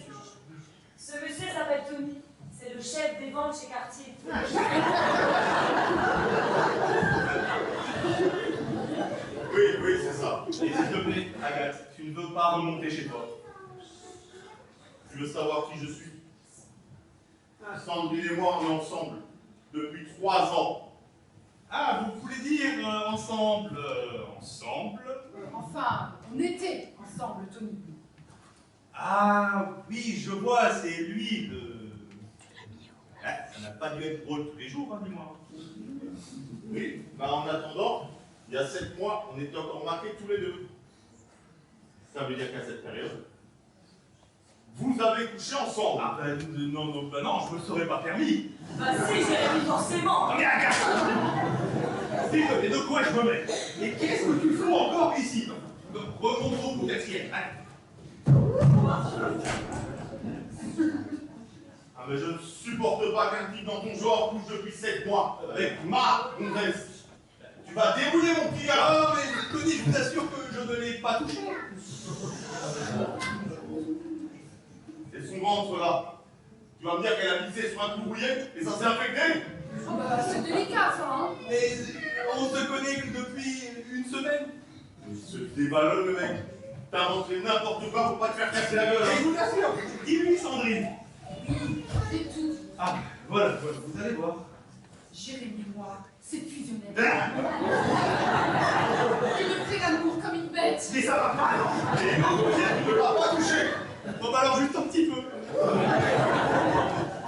Ce monsieur s'appelle Tony. C'est le chef des ventes chez Cartier. Oui, c'est ça. Et s'il te plaît, Agathe, tu ne veux pas remonter chez toi? Tu veux savoir qui je suis? Sandrine et moi, on est ensemble depuis 3 ans. Ah, vous voulez dire ensemble ensemble? Enfin, on était ensemble, Tony. Ah, oui, je vois, c'est lui, le... Ah, ça n'a pas dû être drôle tous les jours, hein, dis-moi. Oui, bah en attendant, il y a 7 mois, on était encore marqués tous les deux. Ça veut dire qu'à cette période, vous avez couché ensemble. Ah ben non, je me serais pas permis. Bah si, Jérémy, forcément. Non mais agace. Et de quoi je me mets? Et qu'est-ce que tu fous encore ici? Remonte au bout d'Etienne. Ah mais je ne supporte pas qu'un type dans ton genre couche depuis 7 mois avec ma gonzesse. Tu vas débrouiller mon petit gars. Ah mais Tony, je vous assure que je ne l'ai pas touché. Et son ventre là. Tu vas me dire qu'elle a pissé sur un courrier et ça s'est infecté? Oh bah, c'est délicat, ça, hein. Mais on se connaît que depuis une semaine. Il se débalonne le mec. T'as inventé n'importe quoi pour pas te faire casser la gueule. Et je vous assure, dis-lui Sandrine. C'est tout. Ah, voilà, vous allez voir. Jérémy et moi, c'est fusionnel. Ah, Il me fait l'amour comme une bête. Mais ça va pas, non. et l'autre côté, tu ne l'as pas touché. Bon bah alors juste un petit peu.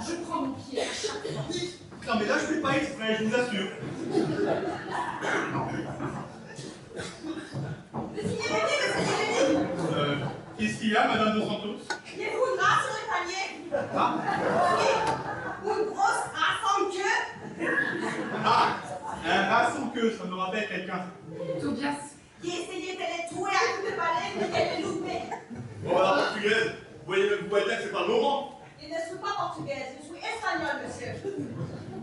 Je prends mon pied à chaque fois. Non mais là je fais pas exprès, je vous assure. Monsieur Jérémy, Qu'est-ce qu'il y a, Madame Dos Santos? avez-vous une race sur le panier? Ah, Oui, une grosse race en queue? ah, un rat sans queue, ça me rappelle quelqu'un. Tobias, Qui essayait de les trouver à coups de balai, mais qu'elle les loupait. Bon, la portugaise, vous voyez bien que c'est pas le moment. Je ne suis pas portugaise, je suis espagnole, monsieur.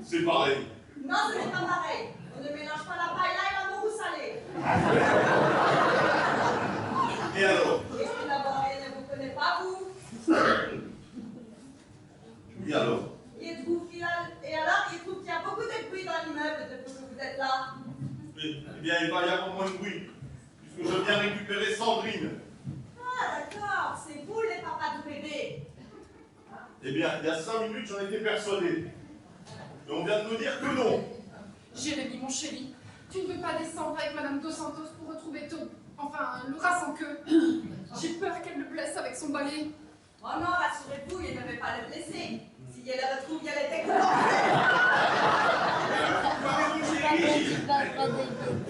C'est pareil. Non, ce n'est pas pareil. On ne mélange pas la paella et la morue salée. Et alors? Et puis d'abord, elle ne vous connaît pas, vous. Et alors? Et alors, il trouve qu'il y a beaucoup de bruit dans l'immeuble depuis que vous êtes là. Eh bien, il va y avoir moins de bruit, puisque je viens récupérer Sandrine. Ah, d'accord, c'est vous les papas du bébé. Eh bien, il y a 5 minutes, j'en étais persuadé. Et on vient de me dire que non. Jérémy, mon chéri, tu ne veux pas descendre avec Madame Dos Santos pour retrouver le rat sans queue. J'ai peur qu'elle le blesse avec son balai. Oh non, rassurez-vous, il ne va pas le blesser. Si elle le retrouve, il y a les technos.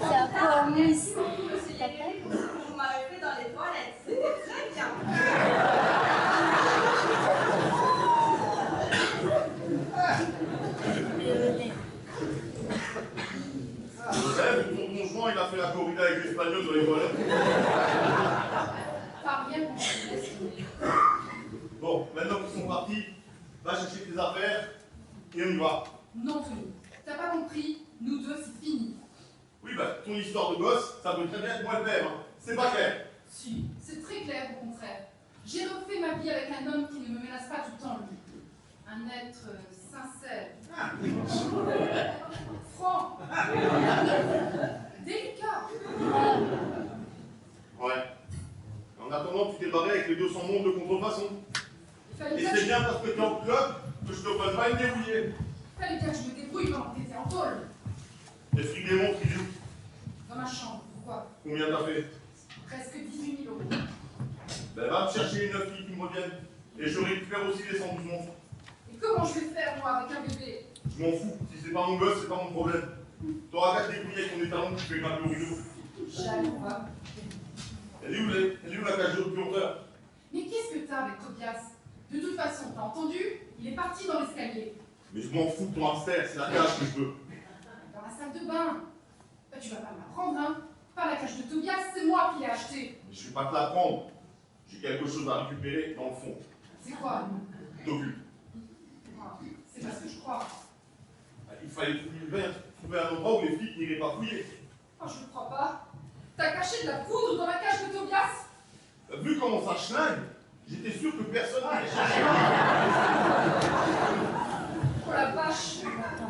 Ça promise. Monsieur Jérémy, vous m'avez fait dans les toilettes. C'était très bien. Bref, ton conjoint, il a fait la corrida avec l'espagnol dans les toilettes. Pas rien pour me Bon, maintenant qu'ils sont partis, va chercher tes affaires et on y va. Non, Tony, t'as pas compris, nous deux, c'est fini. Oui, bah, ton histoire de gosse, ça peut très bien être moi le père. Hein. C'est pas clair. Si, c'est très clair au contraire. J'ai refait ma vie avec un homme qui ne me menace pas tout le temps, lui. Un être sincère, franc, délicat. Ouais. En attendant, tu t'es barré avec les 200 mondes de contrefaçon. Il fallait Et bien, c'est bien parce que t'es en club que je te prenne pas une débrouillée. fallait bien que je me débrouille pendant que t'étais en tôle. Les frics des montres, il est où? Dans ma chambre, pourquoi? Combien t'as fait? Presque 18 000 €. Ben va me chercher les 9 filles qui me reviennent. Et je récupère aussi les 112 montres. Et comment je vais faire, moi, avec un bébé? Je m'en fous. Si c'est pas mon gosse, c'est pas mon problème. T'auras qu'à te débrouiller avec ton étalon qui fait grimper au rideau. J'allais pas. Elle est où la cage de pionteur? Mais qu'est-ce que t'as avec Tobias? De toute façon, t'as entendu? Il est parti dans l'escalier. Mais je m'en fous de ton hamster, c'est la cage que je veux. Dans la salle de bain. Bah, tu vas pas me la prendre, hein? Pas la cage de Tobias, c'est moi qui l'ai achetée. Mais je vais pas te la prendre. J'ai quelque chose à récupérer dans le fond. C'est quoi? T'occupe. Ah, c'est pas ce que je crois. Il fallait trouver un endroit où les flics n'iraient pas fouiller. Oh, je ne crois pas. T'as caché de la poudre dans la cage de Tobias? Vu comment ça schlingue, j'étais sûr que personne n'allait chercher. Oh la vache!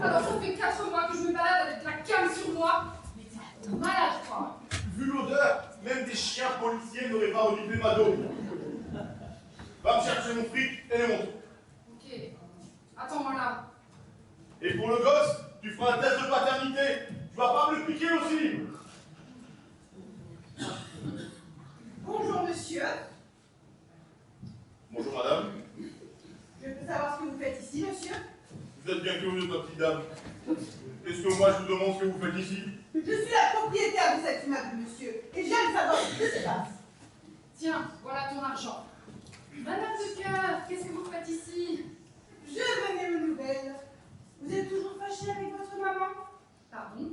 Alors ça fait 4 mois que je me balade avec la canne sur moi. Mais t'es malade, toi! Vu l'odeur, même des chiens policiers n'auraient pas reniflé ma dôme. Va me chercher mon fric et les montres. Ok. Attends-moi là. Et pour le gosse, tu feras un test de paternité. Tu vas pas me le piquer aussi. Bonjour, monsieur. Bonjour madame. Je peux savoir ce que vous faites ici, monsieur? Vous êtes bien curieux, ma petite dame. Est-ce que moi je vous demande ce que vous faites ici? Je suis la propriétaire de cet immeuble, monsieur, et j'aime savoir ce qui se passe. Tiens, voilà ton argent. Madame de cœur, qu'est-ce que vous faites ici? Je venais aux nouvelles. Vous êtes toujours fâchée avec votre maman? Pardon?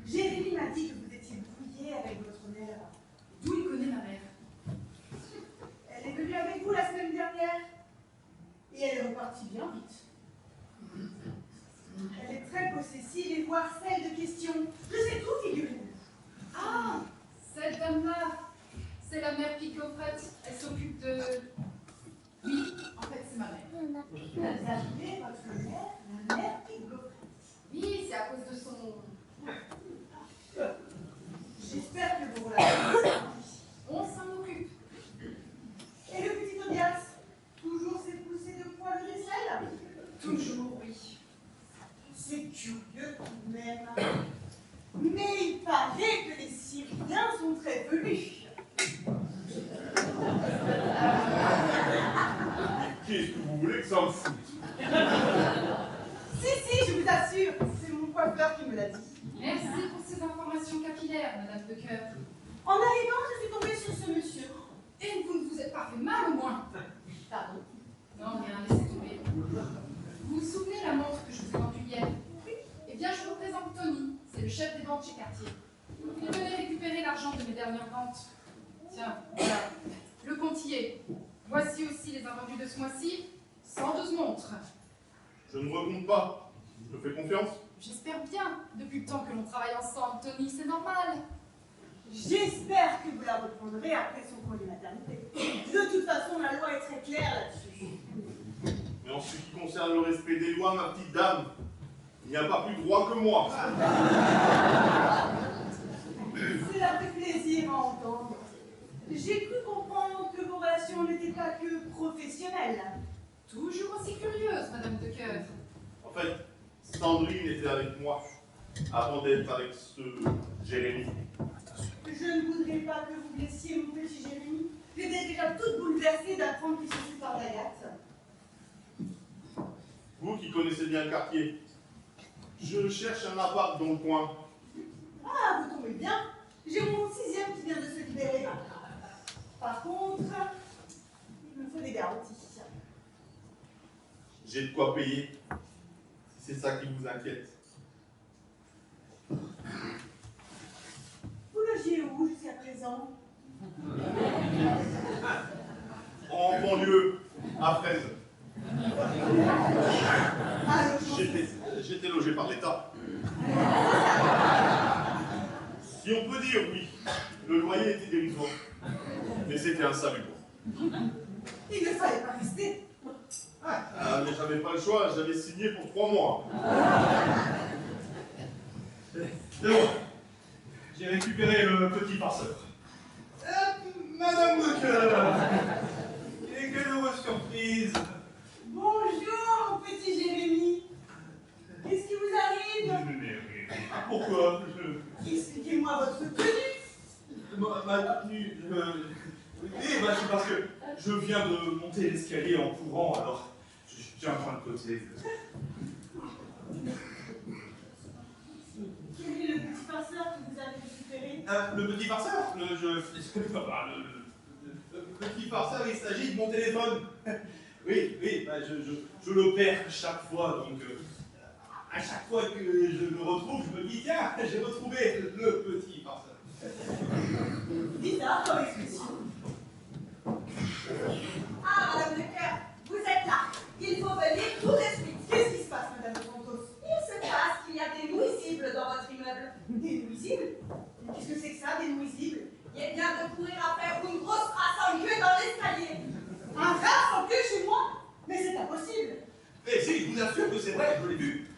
Jérémy m'a dit que vous étiez brouillée avec votre mère. D'où il connaît ma mère? Elle est venue avec vous la semaine dernière. Et elle est repartie bien vite. Elle est très possessive et voire celle de questions. Je sais tout, figurez-vous. Ah, cette dame-là, c'est la mère Picofrette. Elle s'occupe de... Oui, en fait, c'est ma mère. Vous avez votre mère, la mère Pigofrette. Oui, c'est à cause de son... J'espère que vous la On s'en occupe. Et le petit Tobias, toujours ses poussées de poils de vaisselle? Toujours, oui. C'est curieux tout de même. Mais il paraît que les Syriens sont très velus. Qu'est-ce que vous voulez que ça me foute? Si, je vous assure, c'est mon coiffeur qui me l'a dit. Merci pour ces informations capillaires, Madame de Cœur. En arrivant, je suis tombée sur ce monsieur. Et vous ne vous êtes pas fait mal au moins? Pardon. Non, rien, laissez tomber. Vous vous souvenez la montre que je vous ai vendue hier? Oui. Eh bien, je vous présente Tony, c'est le chef des ventes chez Cartier. Il venait récupérer l'argent de mes dernières ventes. Tiens, voilà, le compte y est. Voici aussi les invendus de ce mois-ci, 112 montres. Je ne recompte pas. Je te fais confiance. J'espère bien, depuis le temps que l'on travaille ensemble, Tony, c'est normal. J'espère que vous la reprendrez après son congé maternité. De toute façon, la loi est très claire là-dessus. Mais en ce qui concerne le respect des lois, ma petite dame, il n'y a pas plus droit que moi. Cela fait plaisir à entendre. J'ai cru comprendre que vos relations n'étaient pas que professionnelles. Toujours aussi curieuse, Madame de Cœur. En fait, Sandrine était avec moi avant d'être avec ce Jérémy. Je ne voudrais pas que vous blessiez mon petit Jérémy. J'étais déjà toute bouleversée d'apprendre qu'il se sépare d'Agathe. Vous qui connaissez bien le quartier, je cherche un appart dans le coin. Ah, vous tombez bien. J'ai mon 6e qui vient de se libérer. Par contre, il me faut des garanties. J'ai de quoi payer, si c'est ça qui vous inquiète. Vous logiez où jusqu'à présent? En banlieue, à Fraise. Ah, le J'étais logé par l'État. Si on peut dire, oui, le loyer était dérisoire. Mais c'était un salut. il ne fallait pas rester. Ah, mais j'avais pas le choix, j'avais signé pour 3 mois. C'est bon. J'ai récupéré le petit farceur. Madame de Cœur, et quelle heureuse surprise. Bonjour, petit Jérémy. Qu'est-ce qui vous arrive? Pourquoi Expliquez-moi votre tenue. Ma tenue, oui, bah, c'est parce que je viens de monter l'escalier en courant, alors j'ai un point de côté. Quel est le petit farceur que vous avez récupéré? Le petit farceur Le petit farceur, il s'agit de mon téléphone. Oui, bah, je le perds chaque fois, donc à chaque fois que je le retrouve, je me dis tiens, j'ai retrouvé le petit farceur. Bizarre comme expression. Ah, Madame de Cœur, vous êtes là. Il faut venir tout de suite. Qu'est-ce qui se passe, Madame de Santos? Il se passe qu'il y a des nuisibles dans votre immeuble. Des nuisibles? Mais qu'est-ce que c'est que ça, des nuisibles? Il vient de courir après une grosse trace en queue dans l'escalier. Un rat en queue chez moi? Mais c'est impossible. Mais si, je vous assure que c'est vrai, je l'ai vu.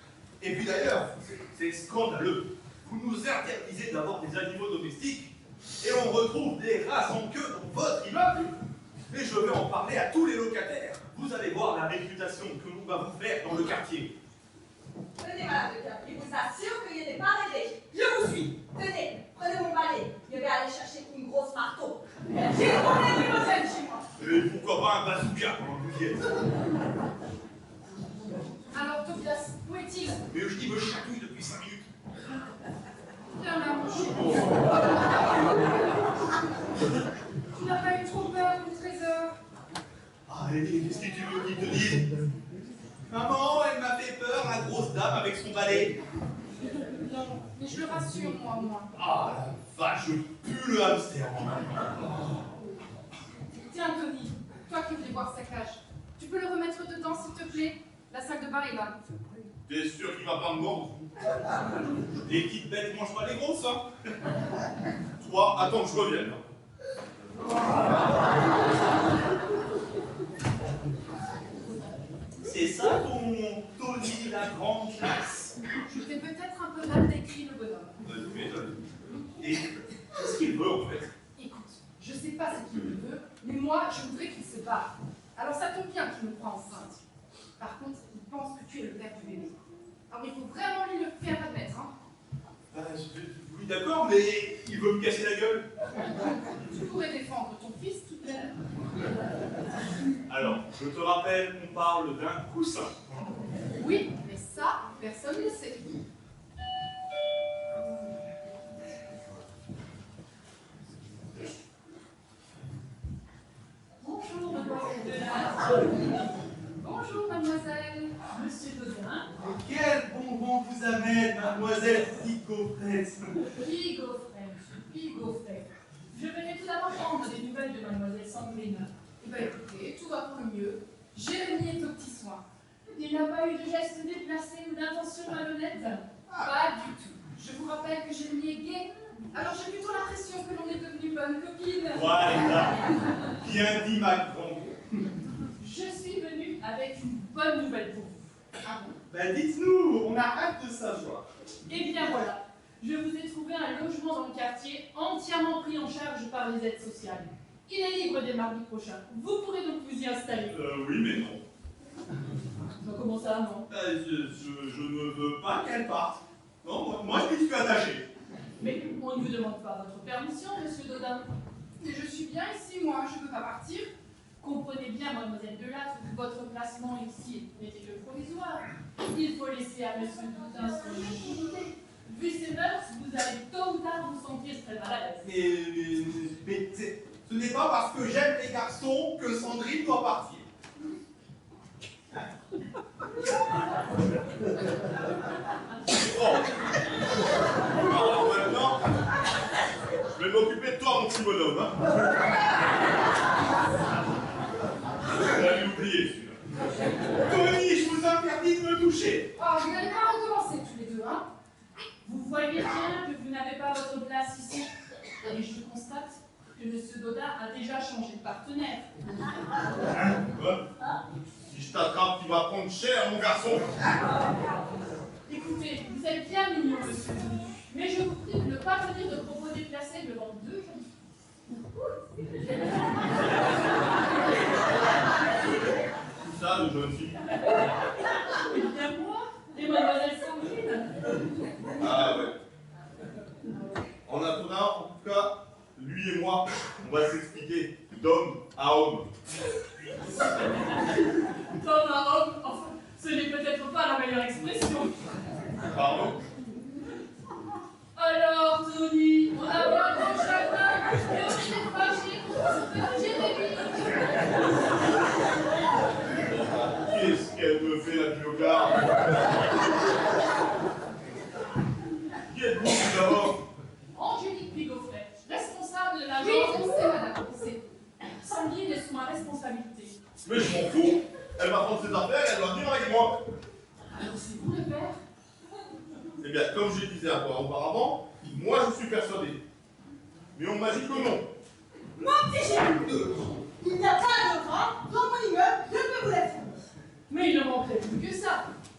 Et puis d'ailleurs, c'est scandaleux. Vous nous interdisez d'avoir des animaux domestiques et on retrouve des rats sans queue dans votre immeuble. Et je vais en parler à tous les locataires. Vous allez voir la réputation que l'on va vous faire dans le quartier. Tenez, Madame de Cœur, il vous assure qu'il n'est pas rêvé. Je vous suis. Tenez, prenez mon balai. Je vais aller chercher une grosse marteau. J'ai trouvé une limousine chez moi. Et pourquoi pas un bazooka pendant que vous y êtes. Alors, Tobias, où est-il? Mais il me chatouille depuis 5 minutes. Viens là, mon chien. Tu n'as pas eu trop peur du trésor? Qu'est-ce que tu veux qu'il te dise? Maman, elle m'a fait peur, la grosse dame avec son balai. Non, mais je le rassure, moi. Ah la vache, je pue le hamster. Tiens, Tony, toi qui voulais voir sa cage, tu peux le remettre dedans, s'il te plaît? La salle de bain est là. T'es sûr qu'il va pas me mordre? Les petites bêtes mangent pas les grosses, hein? Toi, attends que je revienne. C'est ça ton Tony, la grande classe? Je t'ai peut-être un peu mal décrit le bonhomme. Tu m'étonnes. Et qu'est-ce qu'il veut en fait? Écoute, je sais pas ce qu'il veut, mais moi, je voudrais qu'il se barre. Alors ça tombe bien qu'il me croit enceinte. Par contre, il pense que tu es le père du bébé. Alors il faut vraiment lui le faire admettre, hein. Oui, d'accord, mais il veut me casser la gueule. Tu pourrais défendre ton fils tout à l'heure. Alors, je te rappelle qu'on parle d'un coussin. Oui, mais ça, personne ne le sait. Bonjour, mademoiselle Delard. Bonjour, mademoiselle. Monsieur Dodin. Quel bon vent vous amène, mademoiselle Picofrette? Pigofret. Je venais tout d'abord prendre des nouvelles de mademoiselle Sandrine. Eh bien, écoutez, tout va pour le mieux. Jérémie est aux petits soins. Il n'a pas eu de geste déplacé ou d'intention malhonnête? Pas du tout. Je vous rappelle que Jérémie est gay. Alors j'ai plutôt l'impression que l'on est devenue bonne copine. Voilà, bien dit ma grande. Je suis venue avec une bonne nouvelle pour vous. Ah bon? Ben dites-nous, on a hâte de savoir. Eh bien voilà, je vous ai trouvé un logement dans le quartier entièrement pris en charge par les aides sociales. Il est libre dès mardi prochain. Vous pourrez donc vous y installer. Oui, mais non. Donc, comment ça, non? Je ne veux pas qu'elle parte. Non, moi je suis attaché. Mais on ne vous demande pas votre permission, monsieur Dodin. Mais je suis bien ici, moi. Je ne peux pas partir. Comprenez bien, mademoiselle Delattre, que votre placement ici n'était que provisoire. Il faut laisser à monsieur Dodin son légitimité. Vu ses mœurs, vous allez tôt ou tard vous sentir très mal à l'aise. Mais ce n'est pas parce que j'aime les garçons que Sandrine doit partir. Oh. Alors maintenant, je vais m'occuper de toi, mon petit bonhomme. Hein. Vous allez l'oublier, celui-là. Tony, je vous interdis de me toucher. Oh, vous n'allez pas recommencer tous les deux, hein? Vous voyez bien que vous n'avez pas votre place ici. Et je constate que monsieur Dodin a déjà changé de partenaire. Quoi? Si je t'attrape, tu vas prendre cher, mon garçon. Écoutez, vous êtes bien mignon, monsieur Dodin, mais je vous prie de ne pas venir de propos déplacés devant deux jeunes filles. Tout ça, de jeune fille. Eh bien moi, et mademoiselle Sandrine. Ah ouais. En attendant, en tout cas, lui et moi, on va s'expliquer d'homme à homme. D'homme à homme, enfin, ce n'est peut-être pas la meilleure expression. Pardon? Alors, Tony, on a bien ton chagrin, et on s'est fâché contre Jérémie. Qu'est-ce qu'elle me fait, la biogarde? Qui êtes-vous, tout d'abord? Angélique Pigofret, responsable de Oui, l'agence. on sait, madame, on sait. Sandrine est sous ma responsabilité. Mais je m'en fous. Elle va prendre ses affaires et elle va venir avec moi. Alors c'est vous le père? Eh bien, comme je le disais à toi auparavant, moi je suis persuadé. Mais on m'a dit que non. Mon petit Jérémie, il n'y a pas de grand dans mon immeuble, je peux vous l'assurer. Mais il ne manquerait plus que ça.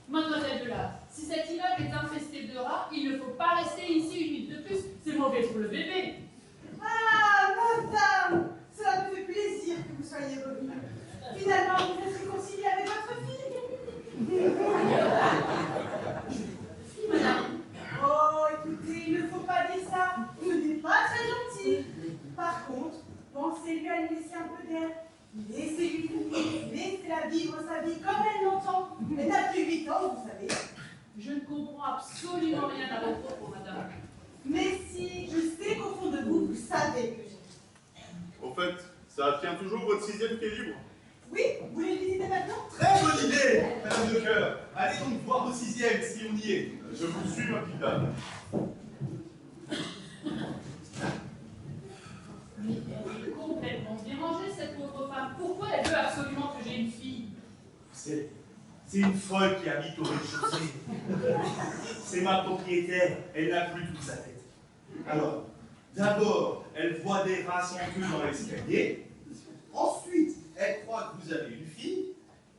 Mademoiselle Delattre, si cet immeuble est infesté de rats, il ne faut pas rester ici une minute de plus. C'est mauvais pour le bébé. Ah, madame, cela me fait plaisir que vous soyez revenue. Finalement, vous êtes réconciliée avec votre fille. Si, madame. Oh, écoutez, il ne faut pas dire ça. Vous n'êtes pas très gentil. Par contre, pensez-lui à lui laisser un peu d'air. Laissez-lui vivre, laissez-la vivre sa vie comme elle l'entend. Elle n'a plus 8 ans, vous savez. Je ne comprends absolument rien à vos propos, madame. Mais si, je sais qu'au fond de vous, vous savez que j'aime. Au fait, ça tient toujours votre 6e qui est libre. Oui, vous voulez le visiter maintenant? Très bonne idée, Madame de Cœur. Allez donc voir au 6e si on y est. Je vous suis, ma petite dame. Mais elle est complètement dérangée, cette pauvre femme. Pourquoi elle veut absolument que j'ai une fille? C'est une folle qui habite au rez-de-chaussée. C'est ma propriétaire, elle n'a plus toute sa tête. Alors, d'abord, elle voit des rats sans queue dans l'escalier. Ensuite, elle croit que vous avez une fille.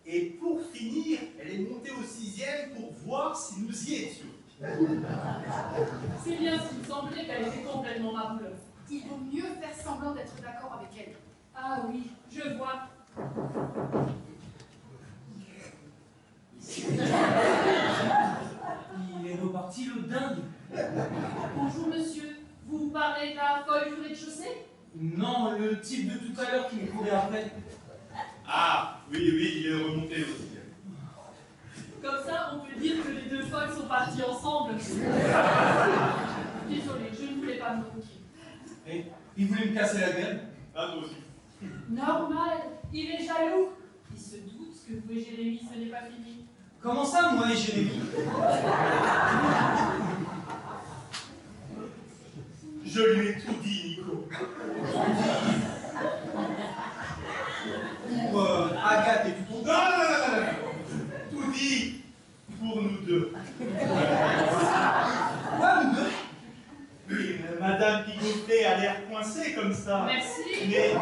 Et pour finir, elle est montée au 6e pour voir si nous y étions. C'est bien ce qui me semblait qu'elle était complètement marouleuse. Il vaut mieux faire semblant d'être d'accord avec elle. Ah oui, je vois. Il est reparti le dingue. Bonjour monsieur, vous parlez de la folle du rez-de-chaussée? Non, le type de tout à l'heure qui me courait après. Ah, oui, il est remonté au 6e. Comme ça, on peut dire que les deux folles sont parties ensemble. Désolée, je ne voulais pas me moquer. Et il voulait me casser la gueule. Ah, toi aussi. Normal, il est jaloux. Il se doute que vous et Jérémy, ce n'est pas fini. Comment ça, moi et Jérémy? Je lui ai tout dit, Nico. Pour Agathe et tout. Non. Tout dit pour nous deux. Quoi, nous deux? Oui, Madame Pigoflet a l'air coincée comme ça. Merci. Mais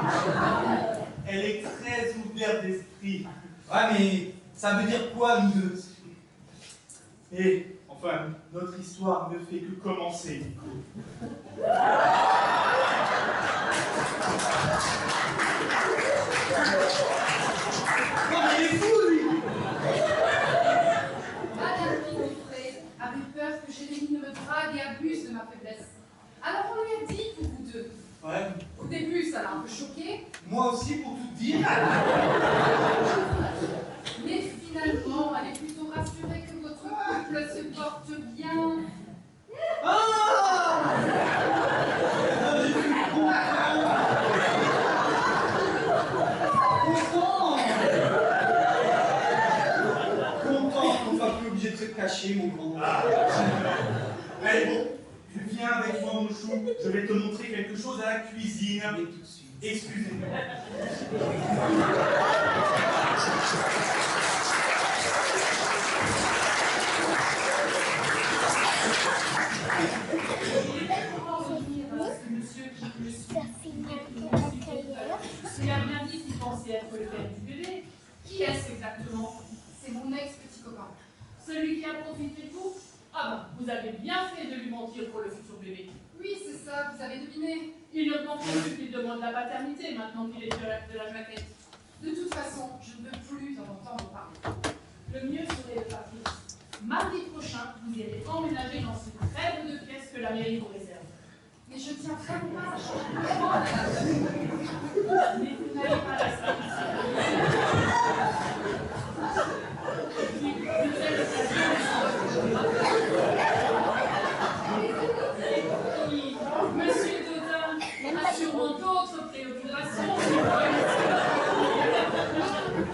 elle est très ouverte d'esprit. Ouais, mais ça veut dire quoi, nous deux? Et enfin, notre histoire ne fait que commencer, Nico. Non, mais il est fou, lui! Madame Pigoflet avait peur que Jérémy ne me drague et abuse de ma faiblesse. Alors on lui a dit pour vous deux. Ouais, Au début, ça l'a un peu choqué, moi aussi, pour tout te dire. mais finalement, elle est plutôt rassurée que votre couple se porte bien. Ah! Je suis content qu'on soit plus obligé de se cacher, mon grand. Allez, bon, tu viens avec moi, mon chou. Je vais te montrer quelque chose à la cuisine. Mais tout de suite. Excusez-moi. Pour en revenir à ce monsieur qui je suis, Ça finit il a bien dit qu'il pensait être le père du bébé. Qui est-ce exactement? C'est mon ex-petit copain. Celui qui a profité de vous? Ah ben, vous avez bien fait de lui mentir pour le futur bébé. Oui, c'est ça, vous avez deviné. Il ne manque plus qu'il demande la paternité maintenant qu'il est de la jaquette. De toute façon, je ne veux plus en entendre parler. Le mieux serait de partir. Mardi prochain, vous irez emménager dans ce rêve de pièces que la mairie vous réserve. Mais je tiens vraiment pas à changer de logement, madame. Mais vous n'allez pas rester ici. Vous êtes Monsieur Dodin a sûrement d'autres préoccupations.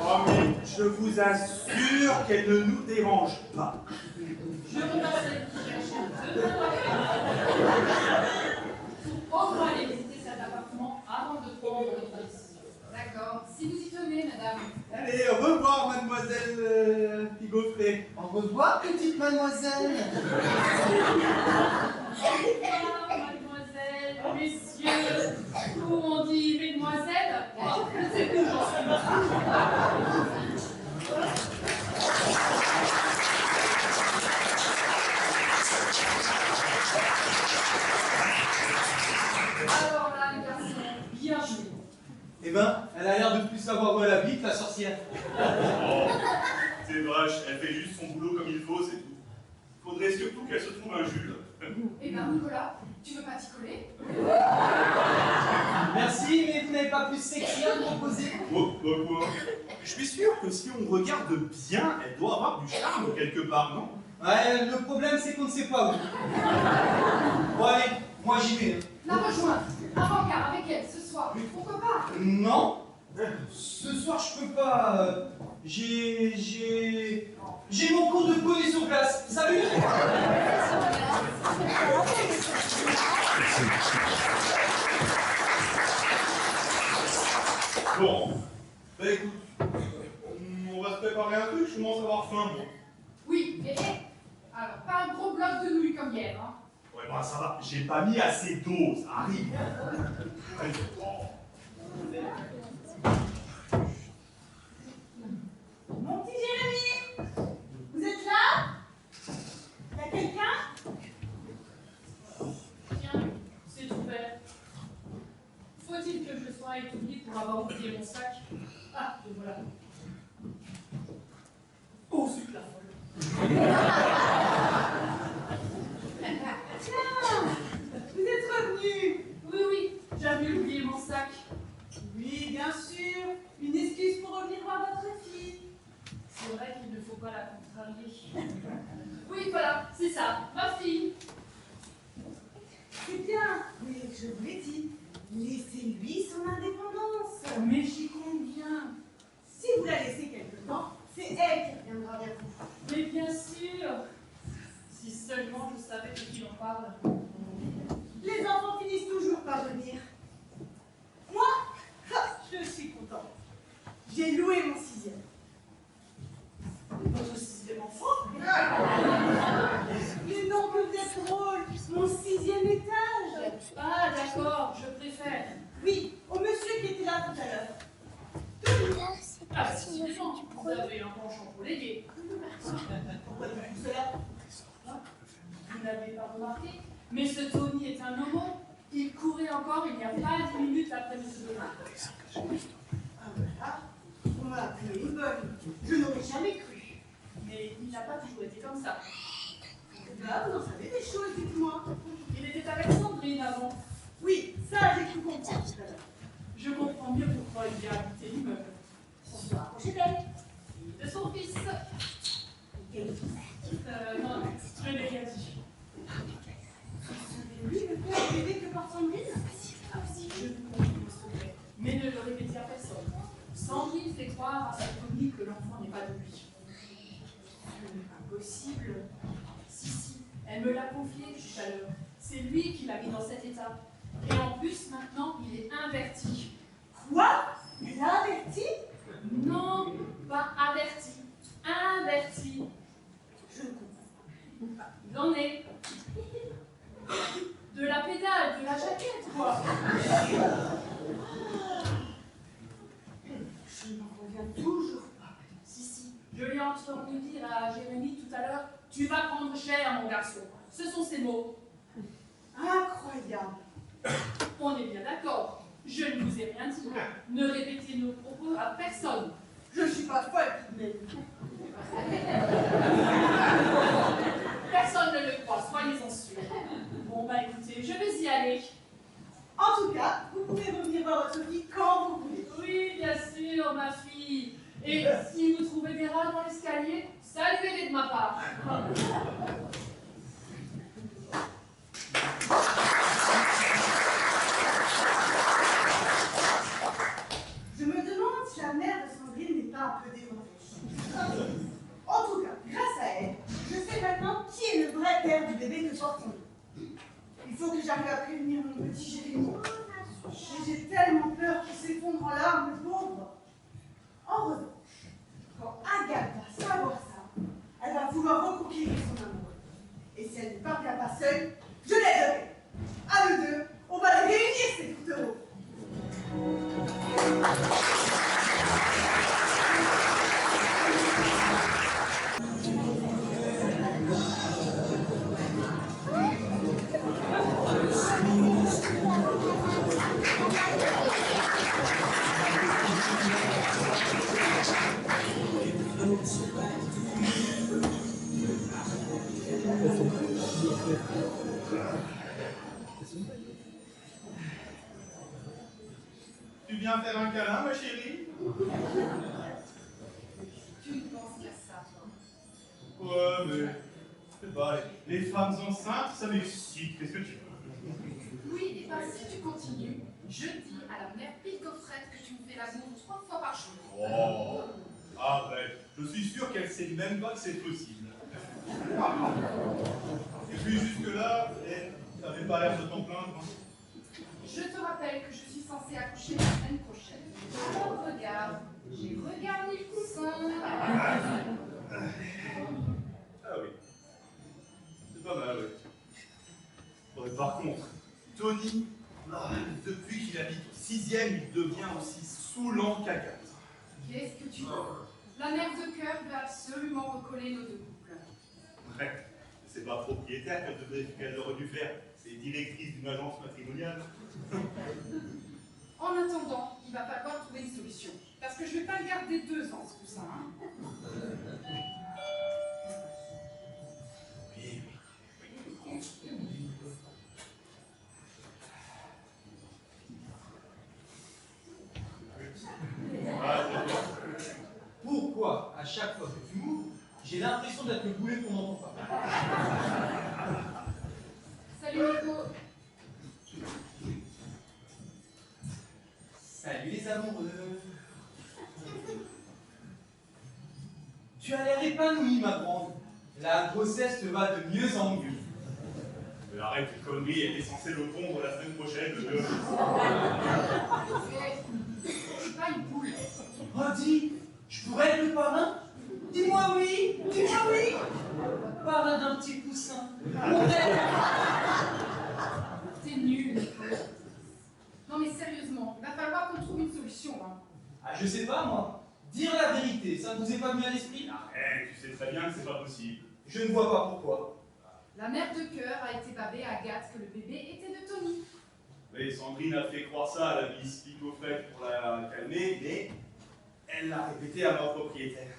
Oh, mais je vous assure qu'elle ne nous dérange pas. Je vous conseille de chercher deux pour au moins aller visiter cet appartement avant de prendre votre décision. D'accord, si vous y tenez, madame. Allez, au revoir, mademoiselle Pigoflet. Au revoir, petite mademoiselle. Ah, mademoiselle, messieurs, où on dit mesdemoiselles, oh, c'est où j'en suis. Alors là, les garçons, Bien joué. Eh ben, elle a l'air de plus savoir où elle habite, la sorcière. Oh, c'est vache, elle fait juste son boulot comme il faut, c'est tout. Faudrait surtout qu'elle se trouve un Jules. eh ben Nicolas, tu veux pas t'y coller? Merci, mais vous n'avez pas plus sexy à me proposer. Oh, bah quoi? Je suis sûr que si on regarde bien, elle doit avoir du charme quelque part, non? Ouais, le problème, c'est qu'on ne sait pas où. Bon, allez, moi j'y vais. La rejoindre, avant-garde avec elle, ce soir, pourquoi pas? Non, Ce soir, je peux pas. J'ai mon cours de cohésion classe. Salut! Bon, bah écoute, on va se préparer un truc, je commence à avoir faim, moi. Oui, alors pas un gros bloc de nouilles comme hier, hein. Ouais, bah ça va, j'ai pas mis assez d'eau, ça arrive. Mon petit Jérémy, vous êtes là? Y'a quelqu'un? Tiens, c'est ouvert. Faut-il que je sois étourdie pour avoir oublié mon sac? Ah, le voilà. Oh, zut, la folle. Tiens, vous êtes revenu. Oui, oui, j'avais oublié mon sac. Oui, bien sûr. Une excuse pour revenir voir votre fille. C'est vrai qu'il ne faut pas la contrarier. Oui, voilà, c'est ça, ma fille. C'est bien, mais je vous l'ai dit, laissez-lui son indépendance. Mais j'y conviens. Si vous la laissez quelque temps, c'est elle qui reviendra vers vous. Mais bien sûr. Si seulement je savais de qui l'on parle. Les enfants finissent toujours par venir. Moi, je suis contente. J'ai loué mon 6e. Votre 6e enfant? Mais non, que vous êtes drôle. Mon 6e étage. Ah, d'accord, je préfère. Oui, au monsieur qui était là tout à l'heure. Ah, décidément, vous avez un penchant pour les gays. Pourquoi dites-vous cela? Vous n'avez pas remarqué, mais ce Tony est un homo. Il courait encore il n'y a pas 10 minutes après M. Donat. Ah voilà, on m'a appelé une bonne. Je n'aurais jamais cru. Mais il n'a pas toujours été comme ça. Là, vous en savez des choses, dites-moi. Il était avec Sandrine avant. Oui, ça, j'ai cru comprendre tout à l'heure. Je comprends mieux pourquoi il a habité l'immeuble. On se rapprochait d'elle. Et de son fils. Et Non, je l'ai rien dit. c'est lui le père bébé que porte Sandrine? Je vous confie, s'il vous plaît. Mais ne le répétez à personne. Sandrine fait croire à ce Tony que l'enfant n'est pas de lui. Impossible. Si, elle me l'a confié tout à l'heure. C'est lui qui l'a mis dans cet état. Et en plus, maintenant, il est inverti. Quoi? Elle a averti? Non, pas averti. Inverti. Je ne comprends pas. Il en est. De la pédale, de la jaquette, quoi. Je n'en reviens toujours pas. Si, je l'ai entendu dire à Jérémy tout à l'heure, tu vas prendre cher, mon garçon. Ce sont ses mots. Incroyable. On est bien d'accord. Je ne vous ai rien dit. Ne répétez nos propos à personne. Je ne suis pas folle, mais... Personne ne le croit, soyez-en sûrs. Bon, bah écoutez, je vais y aller. En tout cas, vous pouvez revenir voir votre fille quand vous voulez. Oui, bien sûr, ma fille. Et si vous trouvez des rats dans l'escalier, saluez-les de ma part. Je me demande si la mère de Sandrine n'est pas un peu démontrée. En tout cas, grâce à elle, je sais maintenant qui est le vrai père du bébé que porte Sandrine. Il faut que j'arrive à prévenir mon petit Jérémy. Et j'ai tellement peur qu'il s'effondre en larmes, le pauvre. En revanche, quand Agathe va savoir ça, elle va vouloir reconquérir son amour. Et si elle ne parvient pas seule, je l'aiderai. À nous deux, on va les réunir, ces tourtereaux. Tu viens faire un câlin, ma chérie? Tu ne penses qu'à ça, toi. Ouais, mais... Je sais pas, les femmes enceintes, ça m'excite. Qu'est-ce que tu veux? Oui, et ben si tu continues, Je dis à la mère Picofrette que tu me fais l'amour 3 fois par jour. Oh, arrête. Je suis sûr qu'elle sait même pas que c'est possible. Et puis jusque-là, elle n'avait pas l'air de t'en plaindre. Je te rappelle que je suis censée accoucher la semaine prochaine. Alors regarde, j'ai regardé le coussin. Ah oui. C'est pas mal, oui. Ouais, par contre, Tony, depuis qu'il habite au 6e, il devient aussi saoulant qu'Agathe. Qu'est-ce que tu veux? La mère de cœur veut absolument recoller nos deux couples. Ouais, c'est pas propriétaire qu'elle aurait dû faire, c'est directrice d'une agence matrimoniale. En attendant, il va falloir trouver une solution. Parce que je vais pas le garder 2 ans, ce coussin. Hein. Oui, Pourquoi, à chaque fois que tu m'ouvres, j'ai l'impression d'être le boulet qu'on n'entend pas? Salut Nico. Salut les amoureux. Tu as l'air épanouie, ma grande. La grossesse te va de mieux en mieux. mais arrête tes conneries, elle est censée le pondre la semaine prochaine, le 2. Je suis pas une poule. Oh, dis, je pourrais être le parrain? Dis-moi oui, dis-moi oui. Parrain d'un petit poussin. On est... T'es nul, Nico. Non mais sérieusement, il va falloir qu'on trouve une solution. Hein. Ah, je sais pas, moi. Dire la vérité, ça ne vous est pas venu à l'esprit? Arrête, tu sais très bien que c'est pas possible. Je ne vois pas pourquoi. La mère de cœur a été babée à Agathe que le bébé était de Tony. Oui, Sandrine a fait croire ça à la Miss Picofrette pour la calmer, mais elle l'a répété à ma propriétaire.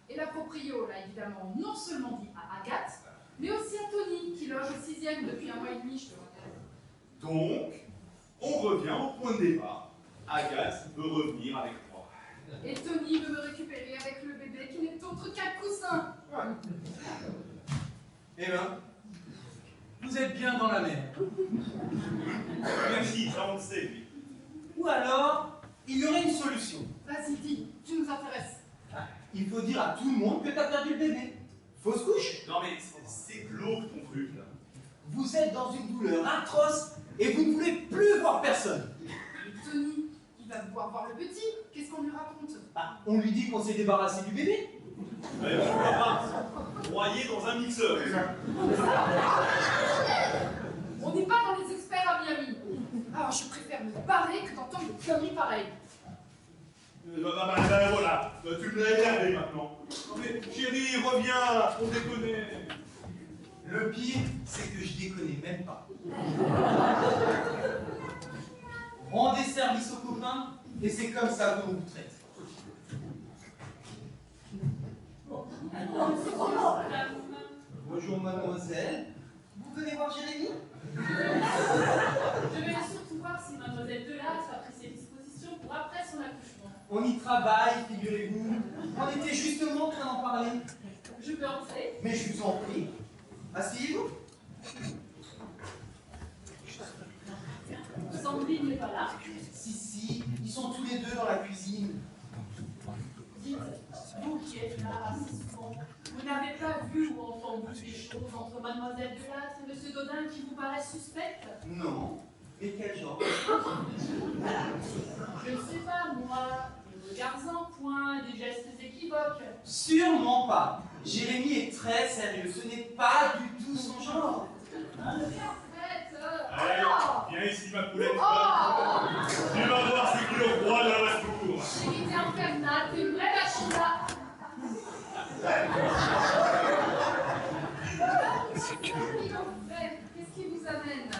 Et la proprio l'a évidemment non seulement dit à Agathe, mais aussi à Tony, qui loge au 6e depuis 1 mois et demi, je te rappelle. Donc, on revient au point de départ. Agathe veut revenir avec moi. Et Tony veut me récupérer avec le bébé qui n'est autre qu'un coussin. Eh ben, vous êtes bien dans la merde. Merci, ça on le sait, oui. Ou alors, il y aurait une solution. Vas-y, dis, tu nous intéresses. Ah, il faut dire à tout le monde que t'as perdu le bébé. Fausse couche. Non mais c'est glauque ton truc là. Vous êtes dans une douleur atroce et vous ne voulez plus voir personne. Et Tony, il va pouvoir voir le petit. Qu'est-ce qu'on lui raconte? Ah, on lui dit qu'on s'est débarrassé du bébé. Allez, je crois pas. Broyé dans un mixeur. On n'est pas dans les experts à Miami. Alors je préfère me barrer que d'entendre des conneries pareilles. Voilà, tu me l'as énervé maintenant. Non mais chérie, reviens, on déconne. Le pire, c'est que je déconne même pas. Rendez service aux copains et c'est comme ça qu'on vous traite. Bonjour mademoiselle. Vous venez voir Jérémy? Je vais surtout voir si mademoiselle Delattre a pris ses dispositions pour après son accouchement. On y travaille, figurez-vous. On était justement en train d'en parler. Je peux entrer? Mais je vous en prie. Asseyez-vous. Sandrine n'est pas là. Si, ils sont tous les deux dans la cuisine. Dites, vous qui êtes là assez souvent, vous n'avez pas vu ou entendu des choses entre mademoiselle Delattre et monsieur Dodin qui vous paraissent suspectes? Non. Mais quel genre? Je ne sais pas, moi. Des regards en point, des gestes équivoques. Sûrement pas. Jérémy est très sérieux. Ce n'est pas du tout son genre. Allez, viens ici ma poulette. Oh Tu vas voir c'est qui le roi de la basse-cour. Vérité infernale, t'es une vraie machina. Qu'est-ce qui vous amène?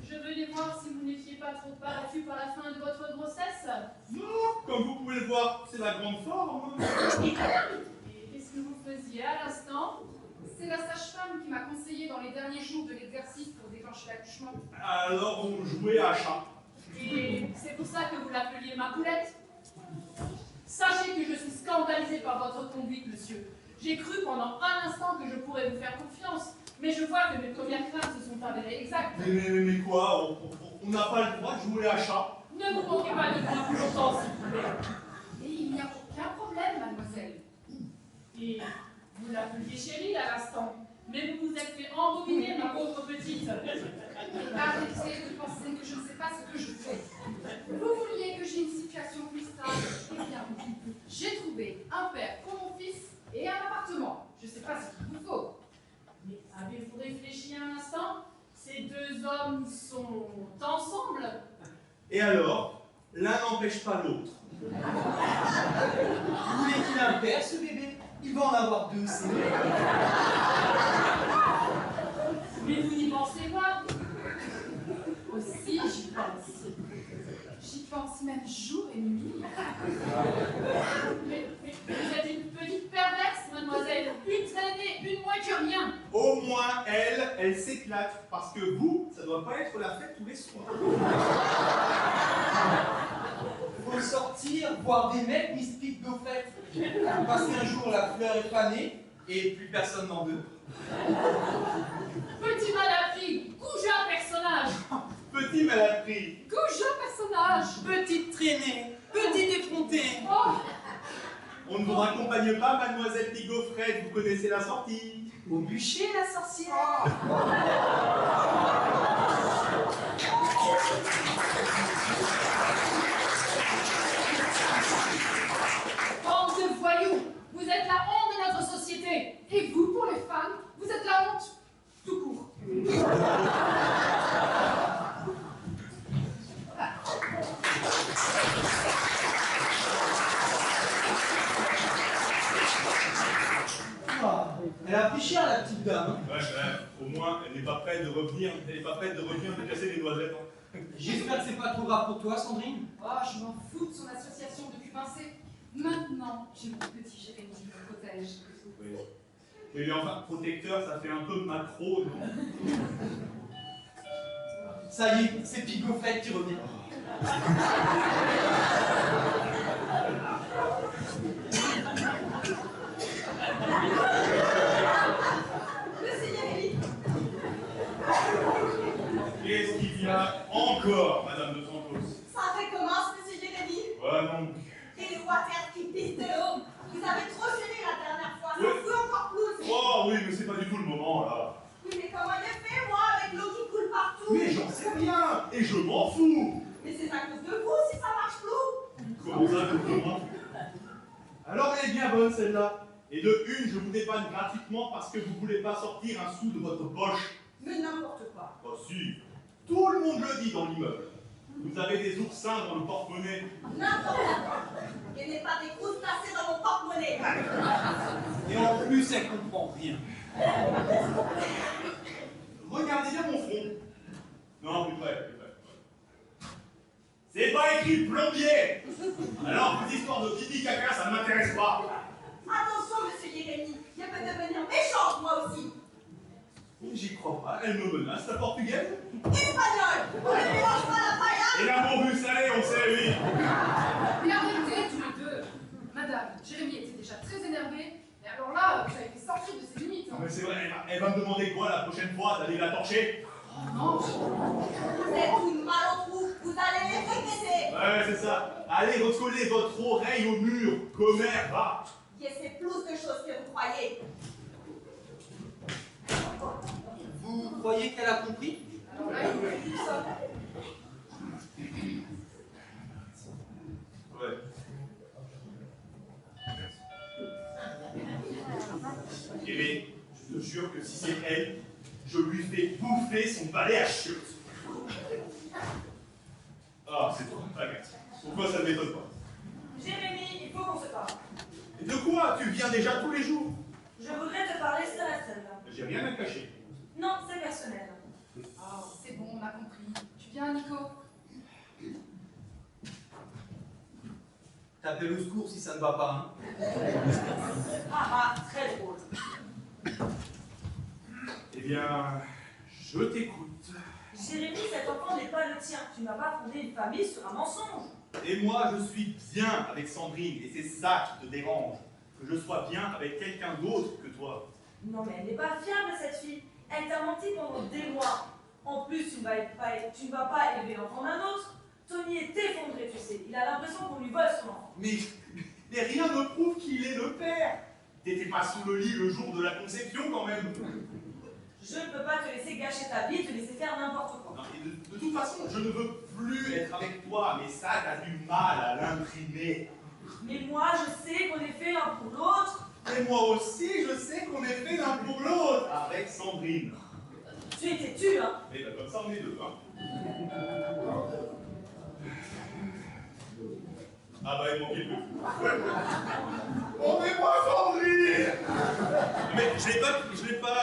Je venais voir si vous n'étiez pas trop abattu par la fin de votre grossesse. Non, comme vous pouvez le voir, c'est la grande forme. Et qu'est-ce que vous faisiez à l'instant? C'est la sage-femme qui m'a conseillé dans les derniers jours de l'exercice pour déclencher l'accouchement. Alors on jouait à chat. Et c'est pour ça que vous l'appeliez ma poulette? Sachez que je suis scandalisée par votre conduite, monsieur. J'ai cru pendant un instant que je pourrais vous faire confiance, mais je vois que mes premières craintes se sont avérées exactes. Mais quoi? On n'a pas le droit de jouer à chat. Ne vous moquez pas de moi plus longtemps, s'il vous plaît. Et il n'y a aucun problème, mademoiselle. Et vous l'appeliez chérie à l'instant, mais vous vous êtes fait embobiner, ma pauvre petite. Arrêtez de penser que je ne sais pas ce que je fais. Vous vouliez que j'ai une situation plus stable? Eh bien, j'ai trouvé un père pour mon fils et un appartement. Je ne sais pas ce qu'il vous faut. Mais avez-vous réfléchi un instant? Ces deux hommes sont ensemble. Et alors, l'un n'empêche pas l'autre. Vous voulez qu'il ait un père, ce bébé? Il va en avoir deux, c'est vrai. Mais vous n'y pensez pas? Aussi, j'y pense. J'y pense même jour et nuit. Mais vous êtes une petite perverse, mademoiselle. Une traînée, une moins que rien. Au moins, elle s'éclate. Parce que vous, ça doit pas être la fête tous les soirs. Faut sortir, voir des mecs, Miss Pique Gaufrette. Parce qu'un jour, la fleur est fanée et plus personne n'en veut. Petit mal appris, goujat personnage. Petit mal appris. Goujat personnage. Petite traînée, petit effronté. Oh, On ne vous raccompagne pas, mademoiselle Pigofrette, vous connaissez la sortie. Au bûcher, la sorcière. bande de voyous, vous êtes la honte de notre société. Et vous, pour les femmes, vous êtes la honte. Tout court. Ah, elle a pris cher, la petite dame. Ouais, au moins, elle n'est pas prête de revenir, de casser les noisettes. J'espère que c'est pas trop grave pour toi, Sandrine. Oh, je m'en fous de son association de cul pincé. Maintenant, j'ai mon petit Jérémy qui me protège. Oui. Et enfin, protecteur, ça fait un peu macro, non? Ça y est, c'est Pique Gaufrette qui revient. Monsieur Jérémy, Qu'est-ce qu'il y a encore, madame de Santos? ça recommence, monsieur Jérémy. Ouais, non. Et le water qui pisse de l'eau. Vous avez trop gêné la dernière fois, ça Oui. fout encore plus. Oh oui, mais c'est pas du tout le moment, là. Oui, mais comment j'ai fait, moi, avec l'eau qui coule partout? Mais j'en sais rien, et je m'en fous. Mais c'est à cause de vous si ça marche plus. Comment ça, comment? Alors elle est bien bonne, celle-là. Et de une, je vous dépanne gratuitement parce que vous voulez pas sortir un sou de votre poche. Mais n'importe quoi. Oh si, tout le monde le dit dans l'immeuble. Vous avez des oursins dans le porte-monnaie. N'importe quoi. Il n'est pas des croûtes placées dans mon porte-monnaie. Et en plus, elle comprend rien. Regardez bien mon front. Non, plus près, plus près. C'est pas écrit plombier. Alors, vos histoires de pipi caca, ça ne m'intéresse pas. Attention, monsieur Jérémy, je peux devenir méchante, moi aussi. J'y crois pas, elle me menace, la portugaise. Espagnol, on ne mélange pas la paella. Et l'amour du salé, on sait, oui. Mais arrêtez tous les deux. Madame, Jérémy était déjà très énervé. Et alors là, vous avez fait sortir de ses limites. Non mais c'est vrai, elle va me demander quoi la prochaine fois, d'aller la torcher? Non, Vous êtes une malentrou, vous allez les regretter. Ouais, c'est ça. Allez recoller votre oreille au mur. Commère, va. Je sais plus de choses que vous croyez. Vous croyez qu'elle a compris? alors là, il ne fait plus ça. Ouais. Aimé, je te jure que si c'est elle, je lui fais bouffer son balai à chiottes. Ah, c'est toi, Agathe. Pourquoi ça ne m'étonne pas? Jérémy, il faut qu'on se parle. Et de quoi? Tu viens déjà tous les jours? Je voudrais te parler seul à seul. J'ai rien à cacher. Non, c'est personnel. Oh, c'est bon, on a compris. Tu viens, Nico? T'appelles au secours si ça ne va pas, hein? Ah ah, très drôle. Eh bien, je t'écoute. Jérémy, cet enfant n'est pas le tien. Tu n'as pas fondé une famille sur un mensonge. Et moi, je suis bien avec Sandrine, et c'est ça qui te dérange. Que je sois bien avec quelqu'un d'autre que toi. Non, mais elle n'est pas fiable, cette fille. Elle t'a menti pendant des mois. En plus, tu ne vas pas élever l'enfant d'un autre. Tony est effondré, tu sais. Il a l'impression qu'on lui vole son enfant. Mais rien ne prouve qu'il est le père. T'étais pas sous le lit le jour de la conception quand même. Je ne peux pas te laisser gâcher ta vie, te laisser faire n'importe quoi. Non, et de toute façon, je ne veux plus être avec toi, mais ça, t'as du mal à l'imprimer. Mais moi, je sais qu'on est fait l'un pour l'autre. Et moi aussi, je sais qu'on est fait l'un pour l'autre. Avec Sandrine. Tu es têtu, hein. Et ben comme ça, on est deux, hein. Ah bah, il manquait plus. On est pas Sandrine. Mais je l'ai pas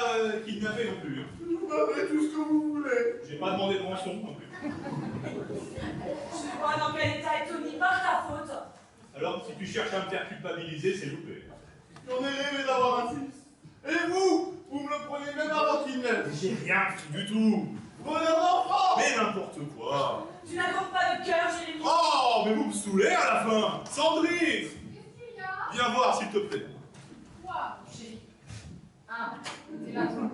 kidnappé non plus. Vous m'avez tout ce que vous voulez. J'ai pas demandé de rançon non plus. Je vois dans quel état est Tony par ta faute. Alors, si tu cherches à me faire culpabiliser, c'est loupé. J'en ai rêvé d'avoir un fils. Et vous me le prenez même avant qu'il naisse. J'ai rien fait du tout. Bonheur d'enfant. Mais n'importe quoi. Tu n'as donc pas de cœur, Jérémy. Oh, mais vous me saoulez à la fin. Sandrine, Qu'est-ce qu'il y a? viens voir s'il te plaît. Quoi, chérie? Ah, t'es là, toi.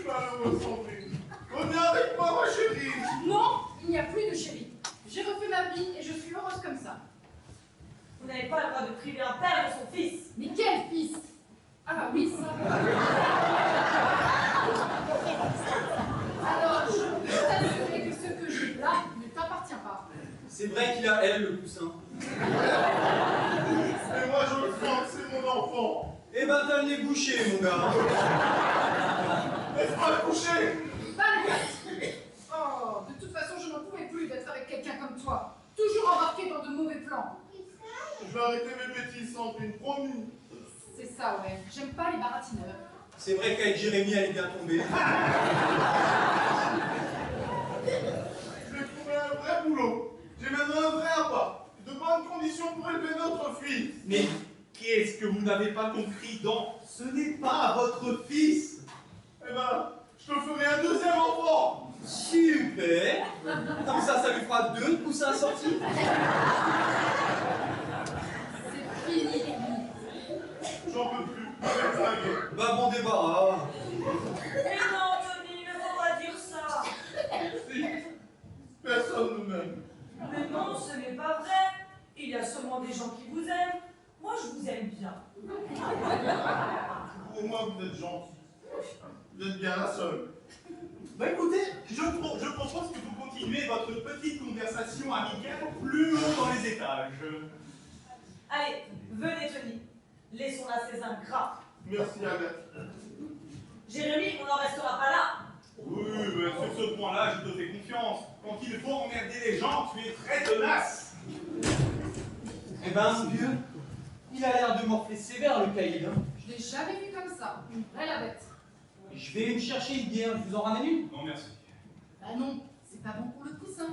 Malheureuse Sandrine. Reviens avec moi, ma chérie. Non, il n'y a plus de chérie. J'ai refait ma vie et je suis heureuse comme ça. Vous n'avez pas le droit de priver un père de son fils. Mais quel fils? Ah bah oui, ça. Alors, je peux t'assurer que ce que j'ai là ne t'appartient pas. C'est vrai qu'il a elle, le coussin. Et moi, je le sens que c'est mon enfant. Eh ben, t'as le nez bouché, mon gars. Laisse-moi le coucher. Valette! Oh, de toute façon, je n'en pouvais plus d'être avec quelqu'un comme toi. Toujours embarqué dans de mauvais plans. Je vais arrêter mes bêtises, Sandrine, promis. C'est ça, ouais. J'aime pas les baratineurs. C'est vrai qu'avec Jérémy, elle est bien tombée. J'ai trouvé un vrai boulot. J'ai maintenant un vrai appart. De bonnes conditions pour élever notre fils. Mais qu'est-ce que vous n'avez pas compris dans ce n'est pas votre fils? Eh ben, je te ferai un deuxième enfant. Super. Comme ça lui fera 2 coussins sortis. C'est fini. J'en peux plus. Bah, bon débarras. Mais non, Tony, il ne faut pas dire ça. Si, personne ne m'aime. Mais non, ce n'est pas vrai. Il y a sûrement des gens qui vous aiment. Moi, je vous aime bien. Au moins, vous êtes gentil. Vous êtes bien la seule. Bah écoutez, je propose que vous continuez votre petite conversation amicale plus haut dans les étages. Allez, venez, Tony. Laissons-la ces ingrats. Merci, Agathe. Jérémy, on n'en restera pas là. Oui, mais sur ce point-là, je te fais confiance. Quand il faut emmerder les gens, tu es très tenace. Eh ben, mon vieux, il a l'air de morfler sévère, le caïd. Hein. Je l'ai jamais vu comme ça. Une vraie lavette. Je vais me chercher une bière, je vous en ramène une? Non, merci. Bah non, c'est pas bon pour le coussin.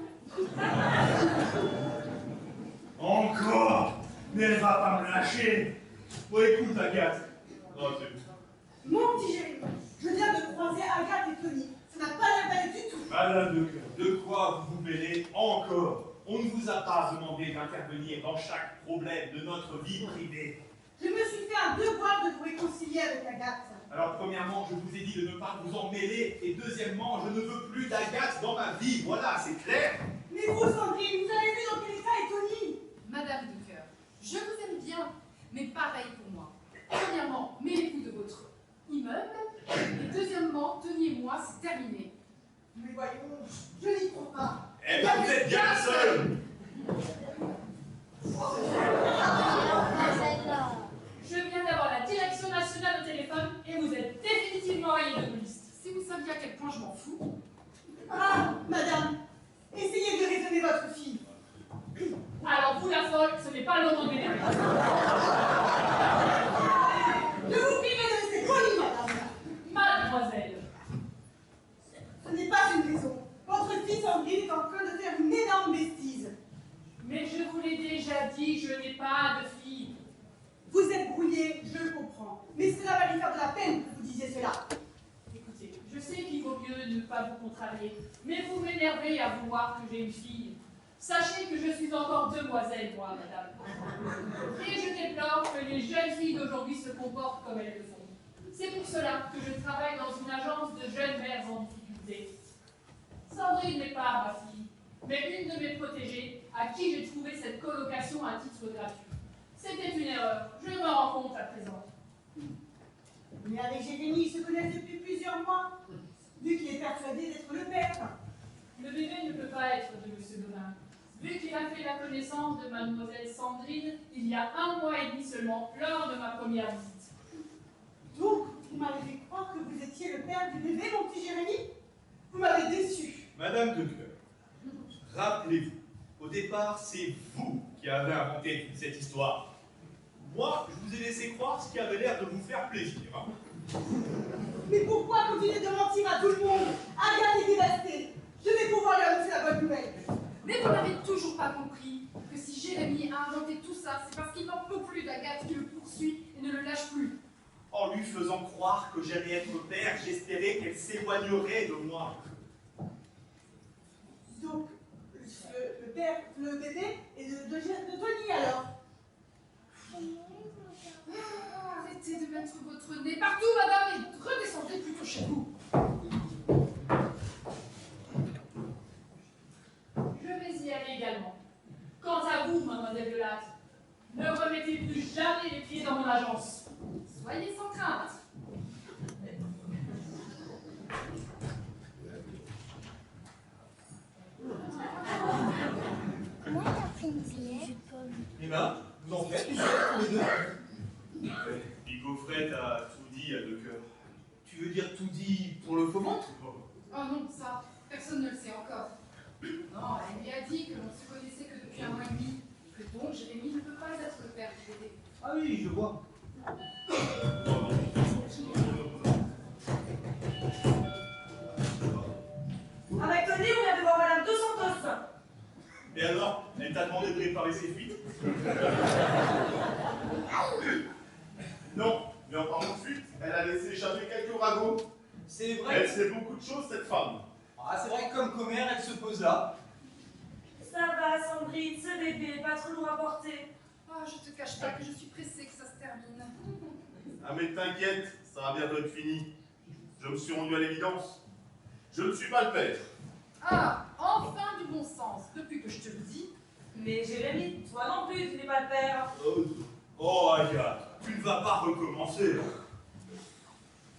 Encore? Mais elle va pas me lâcher. Bon, écoute, Agathe. Oh, c'est bon. Mon petit Jérémy, je viens de croiser Agathe et Tony. Ça n'a pas l'air d'aller du tout. Madame de cœur, de quoi vous mêlez encore? On ne vous a pas demandé d'intervenir dans chaque problème de notre vie privée. Je me suis fait un devoir de vous réconcilier avec Agathe. Alors, premièrement, je vous ai dit de ne pas vous en mêler, et deuxièmement, je ne veux plus d'Agathe dans ma vie. Voilà, c'est clair? Mais vous, Sandrine, vous avez vu dans quel état est Tony? Madame de cœur, je vous aime bien, mais pareil pour moi. Premièrement, mêlez-vous de votre immeuble, et deuxièmement, Tony et moi, c'est terminé. Mais voyons, je n'y crois pas. Eh ben, vous êtes bien seul! Je viens d'avoir la direction nationale au téléphone et vous êtes définitivement rayé de nos listes. Si vous saviez à quel point je m'en fous. Ah, madame, essayez de raisonner votre fille. Alors vous la folle, ce n'est pas le moment de m'énerver. Je vous prie de rester polie, madame. Mademoiselle. Ce n'est pas une raison. Votre fille Sandrine est en train de faire une énorme bêtise. Mais je vous l'ai déjà dit, je n'ai pas de fille. Vous êtes brouillé, je le comprends. Mais cela va lui faire de la peine que vous disiez cela. Écoutez, je sais qu'il vaut mieux ne pas vous contrarier, mais vous m'énervez à vouloir que j'ai une fille. Sachez que je suis encore demoiselle, moi, madame. Et je déplore que les jeunes filles d'aujourd'hui se comportent comme elles le font. C'est pour cela que je travaille dans une agence de jeunes mères en difficulté. Sandrine n'est pas ma fille, mais une de mes protégées à qui j'ai trouvé cette colocation à titre gratuit. C'était une erreur, je me rends compte à présent. Mais avec Jérémie, ils se connaissent depuis plusieurs mois, vu qu'il est persuadé d'être le père. Le bébé ne peut pas être de M. Dodin, vu qu'il a fait la connaissance de mademoiselle Sandrine il y a 1 mois et demi seulement, lors de ma première visite. Donc, vous m'avez fait croire que vous étiez le père du bébé, mon petit Jérémie? Vous m'avez déçu. Madame de Cœur, rappelez-vous, au départ, c'est vous qui avez inventé toute cette histoire. Moi, je vous ai laissé croire ce qui avait l'air de vous faire plaisir. Hein. Mais pourquoi continuer de mentir à tout le monde? Agathe est dévastée. Je vais pouvoir lui annoncer la bonne nouvelle. Mais vous n'avez toujours pas compris que si Jérémie a inventé tout ça, c'est parce qu'il n'en peut plus d'Agathe qui le poursuit et ne le lâche plus. En lui faisant croire que j'allais être père, j'espérais qu'elle s'éloignerait de moi. Donc, le père, le bébé est de Tony alors. Arrêtez de mettre votre nez partout, madame, et redescendez plutôt chez vous. Je vais y aller également. Quant à vous, mademoiselle Delatte, ne remettez plus jamais les pieds dans mon agence. Soyez sans crainte. Comment t'as pris une bière? Eh ben, vous en faites, tous les deux. Bigofret a tout dit à De Cœur. Tu veux dire tout dit pour le faux ventre? Oh non, ça, personne ne le sait encore. Non, elle lui a dit que l'on ne se connaissait que depuis 1 mois et demi, que donc Jérémie ne peut pas être le père du bébé. Ah oui, je vois. Avec Tony, on vient de voir Madame Dos Santos. Et alors, elle t'a demandé de préparer ses fuites? Non, mais en parlant de fuite, elle a laissé échapper quelques ragots. C'est vrai. Elle sait beaucoup de choses, cette femme. Ah, c'est vrai que comme commère, elle se pose là. Ça va, Sandrine, ce bébé, pas trop lourd à porter. Ah, je te cache pas que je suis pressée que ça se termine. Ah mais t'inquiète, ça va bientôt être fini. Je me suis rendu à l'évidence. Je ne suis pas le père. Ah, enfin du bon sens, depuis que je te le dis. Mais Jérémie, toi non plus, tu n'es pas le père. Oh Agathe, tu ne vas pas recommencer.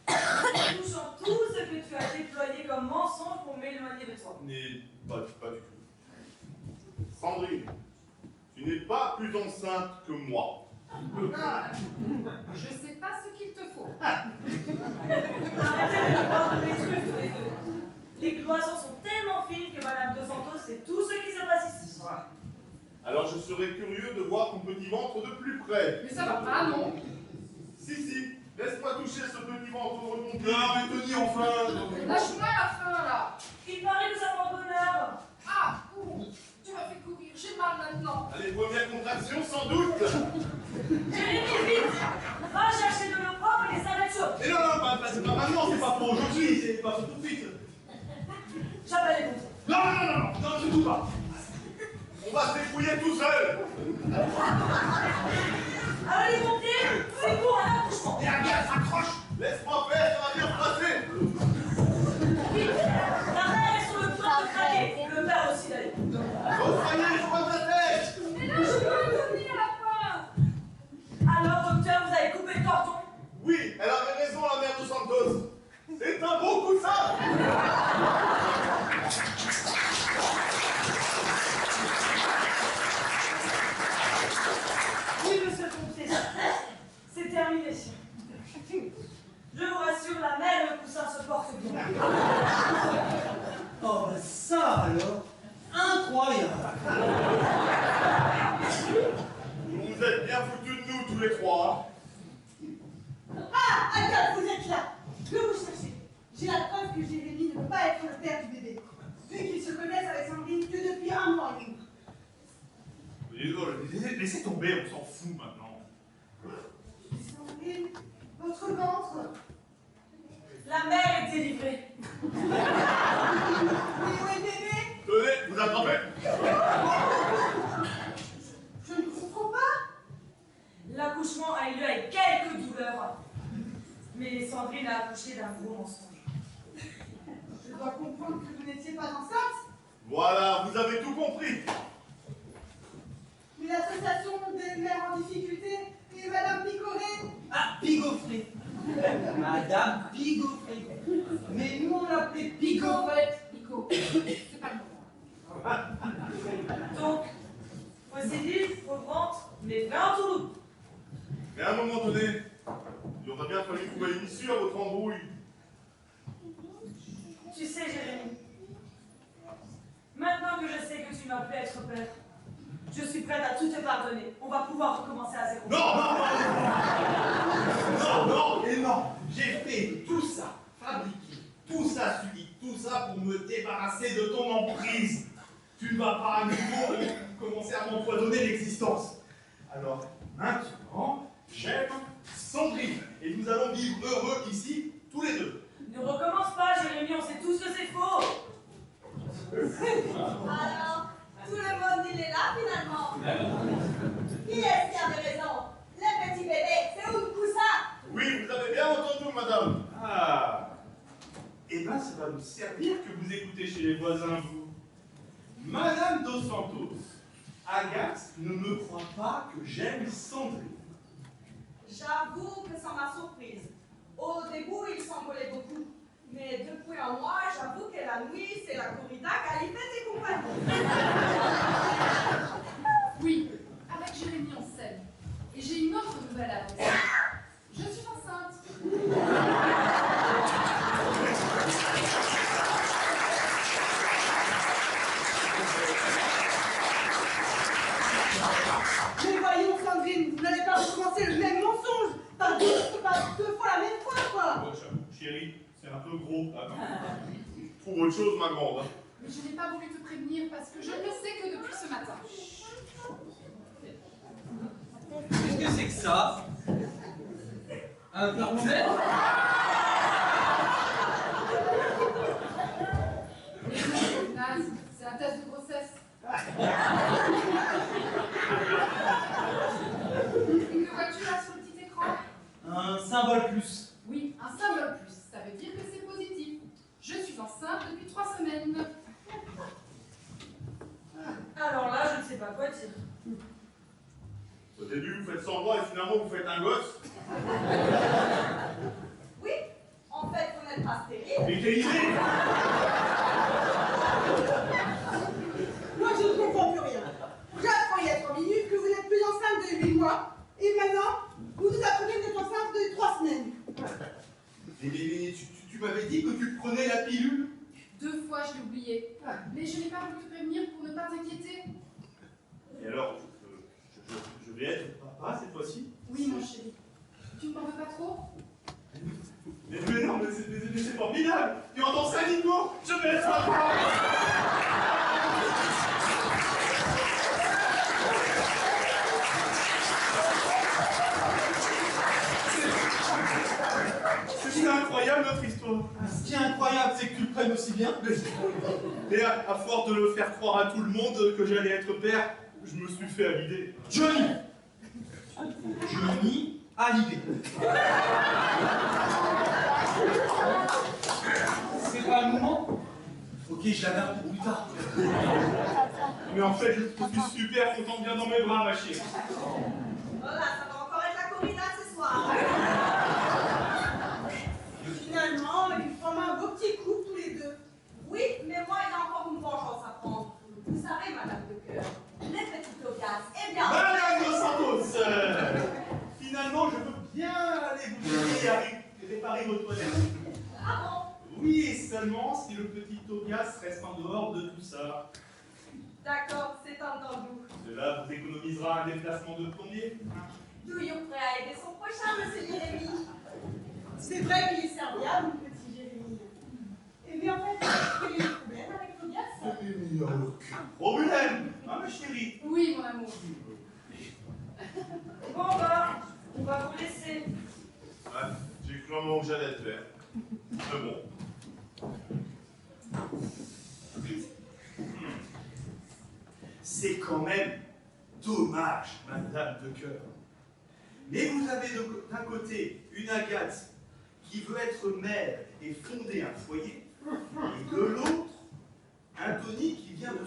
Touchant tout ce que tu as déployé comme mensonge pour m'éloigner de toi. Mais pas du tout. Sandrine, tu n'es pas plus enceinte que moi. Ah, je sais pas ce qu'il te faut. Arrêtez de me croire tous les trucs, tous les deux. Les cloisons sont tellement fines que Madame Dos Santos sait tout ce qui se passe ici. Alors je serais curieux de voir ton petit ventre de plus près. Mais ça va pas, non? Si, laisse-moi toucher ce petit ventre rebondi. Non, mais Tony, enfin. Lâche-moi la fin, là. Il paraît que ça porte bonheur. Ah, tu m'as fait courir, j'ai mal maintenant. Allez, première contraction, sans doute. Jérémie, vite. Va chercher de l'eau propre et des serviettes chaudes. Mais non, c'est pas maintenant, c'est pas pour aujourd'hui, c'est pas pour tout de suite. J'appelle les pompiers. Non, surtout pas. On va se débrouiller tout seul. Alors les pompiers, c'est pour un accouchement. Et Agathe, accroche. Laisse-moi faire, ça va bien se passer. Vite. La mère est sur le point de craquer. Le père aussi d'ailleurs. Resoyez, je vois ta tête. Mais là, je peux revenir à la fin. Alors docteur, vous avez coupé le cordon. Oui, elle avait raison, la mère de Santos. C'est un beau coup de ça. Oui, monsieur le pompier. C'est terminé. Je vous rassure, la mère et le coussin se portent bien. Oh, bah ça alors. Incroyable. Vous vous êtes bien foutus de nous tous les trois. Ah, Agathe, vous êtes là. Que vous cherchez? J'ai la preuve que Jérémie ne peut pas être le père du bébé, vu qu'ils se connaissent avec Sandrine que depuis 1 mois et demi. Laissez tomber, on s'en fout maintenant. Sandrine, votre ventre. La mère est délivrée. Et où est le bébé? Tenez, vous attrapez. Je ne comprends pas. L'accouchement a eu lieu avec quelques douleurs. Mais Sandrine a accouché d'un gros mensonge. Je dois comprendre que vous n'étiez pas enceinte. Moi Voilà, vous avez tout compris. Mais l'association des mères en difficulté et Madame Picoré. Ah, Pigaufré. Madame Pigaufré. Mais nous, on l'appelait Pigofrette. Nico, c'est pas le moment. Donc, possédif, pauvre ventre, mais plein en Toulouse. Mais à un moment donné, il aurait bien fallu trouver une issue à votre embrouille. Tu sais, Jérémie, maintenant que je sais que tu m'as pu être père, je suis prête à tout te pardonner. On va pouvoir recommencer à zéro. Non, non, non, non, non, et non. J'ai fait tout ça, fabriqué, tout ça subi, tout ça pour me débarrasser de ton emprise. Tu ne vas pas à nouveau commencer à m'empoisonner l'existence. Alors, maintenant, j'aime Sandrine, et nous allons vivre heureux ici, tous les deux. Ne recommence pas, Jérémie, on sait tous que c'est faux. Alors, tout le monde, il est là finalement. Qui est-ce qui avait raison? Le petit bébé, c'est où le coussin? Oui, vous avez bien entendu, madame. Ah. Eh bien, ça va nous servir que vous écoutez chez les voisins, vous. Madame Dos Santos, Agathe ne me croit pas que j'aime Sandrine. J'avoue que ça m'a surprise. Au début, il s'envolait beaucoup. Mais depuis un mois, j'avoue que la nuit, c'est la corrida, Califette et compagnie. Oui, avec Jérémie en scène. Et j'ai une autre nouvelle à annoncer. Je suis enceinte. Mais voyons, Sandrine, vous n'allez pas recommencer le même mensonge. Pas deux fois la même fois, quoi. Chérie, c'est un peu gros. Attends. Trouve autre chose, ma grande. Mais je n'ai pas voulu te prévenir parce que je ne le sais que depuis ce matin. Qu'est-ce que c'est que ça? Un thermomètre? Naze, c'est un test de grossesse. Et que vois-tu là sur le petit écran? Un symbole plus. Oui, un symbole plus. Ça veut dire que c'est positif. Je suis enceinte depuis 3 semaines. Alors là, je ne sais pas quoi dire. Au début, vous faites semblant et finalement, vous faites un gosse. Oui, en fait, vous n'êtes pas stérile. Mais quelle idée! Moi, je ne comprends plus rien. J'apprends il y a 3 minutes que vous n'êtes plus enceinte de 8 mois. Et maintenant, vous nous apprenez d'être enceinte de 3 semaines. Mais tu m'avais dit que tu prenais la pilule? 2 fois, je l'ai oublié. Mais je n'ai pas voulu te prévenir pour ne pas t'inquiéter. Et alors, je vais être papa cette fois-ci? Oui, mon chéri. Tu ne m'en veux pas trop? Mais non, mais c'est formidable! Tu entends ça, Nico? Je vais être papa! C'est incroyable notre histoire! Ce qui est incroyable, c'est que tu le prennes aussi bien. Et à force de le faire croire à tout le monde que j'allais être père, je me suis fait à l'idée. Johnny à l'idée. C'est pas un moment? Ok, je la garde pour plus tard. Mais en fait, je suis super content de bien dans mes bras, ma chérie. Voilà, ça va encore être la corrida ce soir. Finalement, ils forment un beau petit couple tous les deux. Oui, mais moi, il y a encore une vengeance à prendre. Vous savez, Madame de Cœur, les petites Tobias, eh bien... Madame Dos Santos, finalement, je veux bien aller vous aider à réparer vos toilettes. Ah Oui, et seulement si le petit Tobias reste en dehors de tout ça. bon? D'accord, c'est entendu. Cela vous économisera un déplacement de plombier. Douillon prêt à aider son prochain, monsieur Jérémy. C'est vrai qu'il est serviable, mon petit Jérémy. Et bien, en fait, quel est le problème avec Tobias? Il n'y a aucun problème, hein, ma chérie? Oui, mon amour. Bon bah, on va vous laisser. Ouais, j'ai cru un moment que j'allais le faire. Mais bon. C'est quand même dommage, Madame de Cœur. Mais vous avez d'un côté une Agathe qui veut être mère et fonder un foyer, et de l'autre, un Tony qui vient de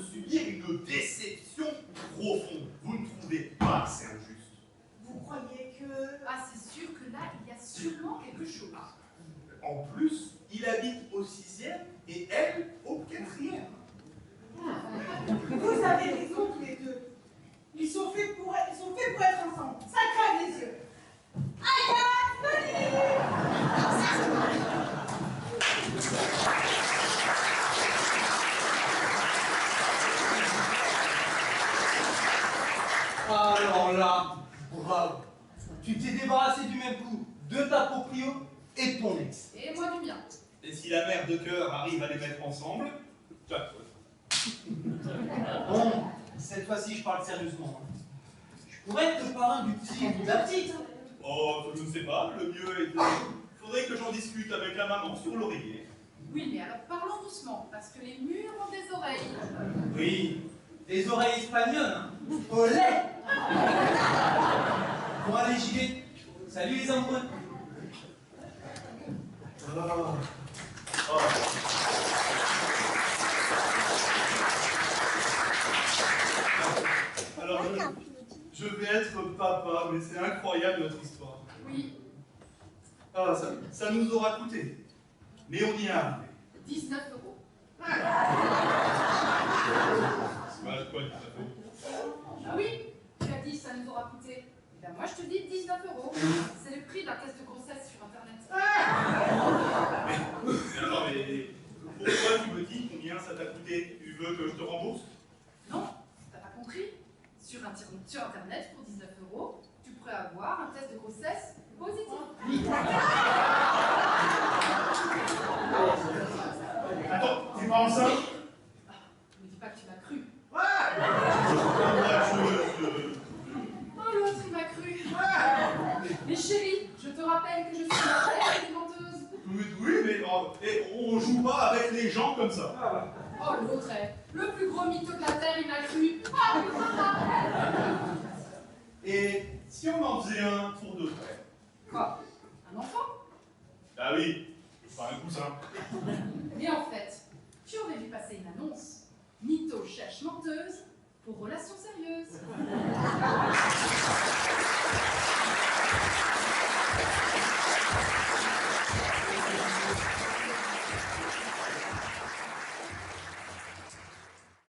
Voilà, bravo. Tu t'es débarrassé du même coup de ta proprio et de ton ex. Et moi du mien. Et si la mère de cœur arrive à les mettre ensemble, jackpot. Bon, cette fois-ci, je parle sérieusement. Je pourrais être le parrain du petit ou de la petite. Oh, je ne sais pas, le mieux est de... Faudrait que j'en discute avec la maman sur l'oreiller. Oui, mais alors parlons doucement, parce que les murs ont des oreilles. Oui, des oreilles espagnoles, hein. Au lait. Bon, allez, j'y vais. Salut les amoureux. Oh. Alors, je vais être papa, mais c'est incroyable notre histoire. Oui, Ah, ça nous aura coûté. Mais on y est arrivé. 19 €. C'est mal, quoi, tout à fait. Ah oui, tu as dit ça nous aura coûté. Eh bien moi je te dis 19 €. C'est le prix d'un test de grossesse sur internet. Mais attends, mais pourquoi tu me dis combien ça t'a coûté? Tu veux que je te rembourse? Non, t'as pas compris. Sur internet pour 19 €, tu pourrais avoir un test de grossesse positif. Attends, t'es pas enceinte? Me dis pas que tu m'as cru. Ouais. Oh l'autre il m'a cru. Mais chérie, je te rappelle que je suis la vraie menteuse. Oui, mais on joue pas avec les gens comme ça. Oh l'autre est le plus gros mytho de la terre, il m'a cru. Et si on en faisait un tour de trait? Quoi? Un enfant? Ah oui, c'est pas un coussin. Mais en fait, tu aurais dû passer une annonce. Mytho cherche menteuse pour relations sérieuses.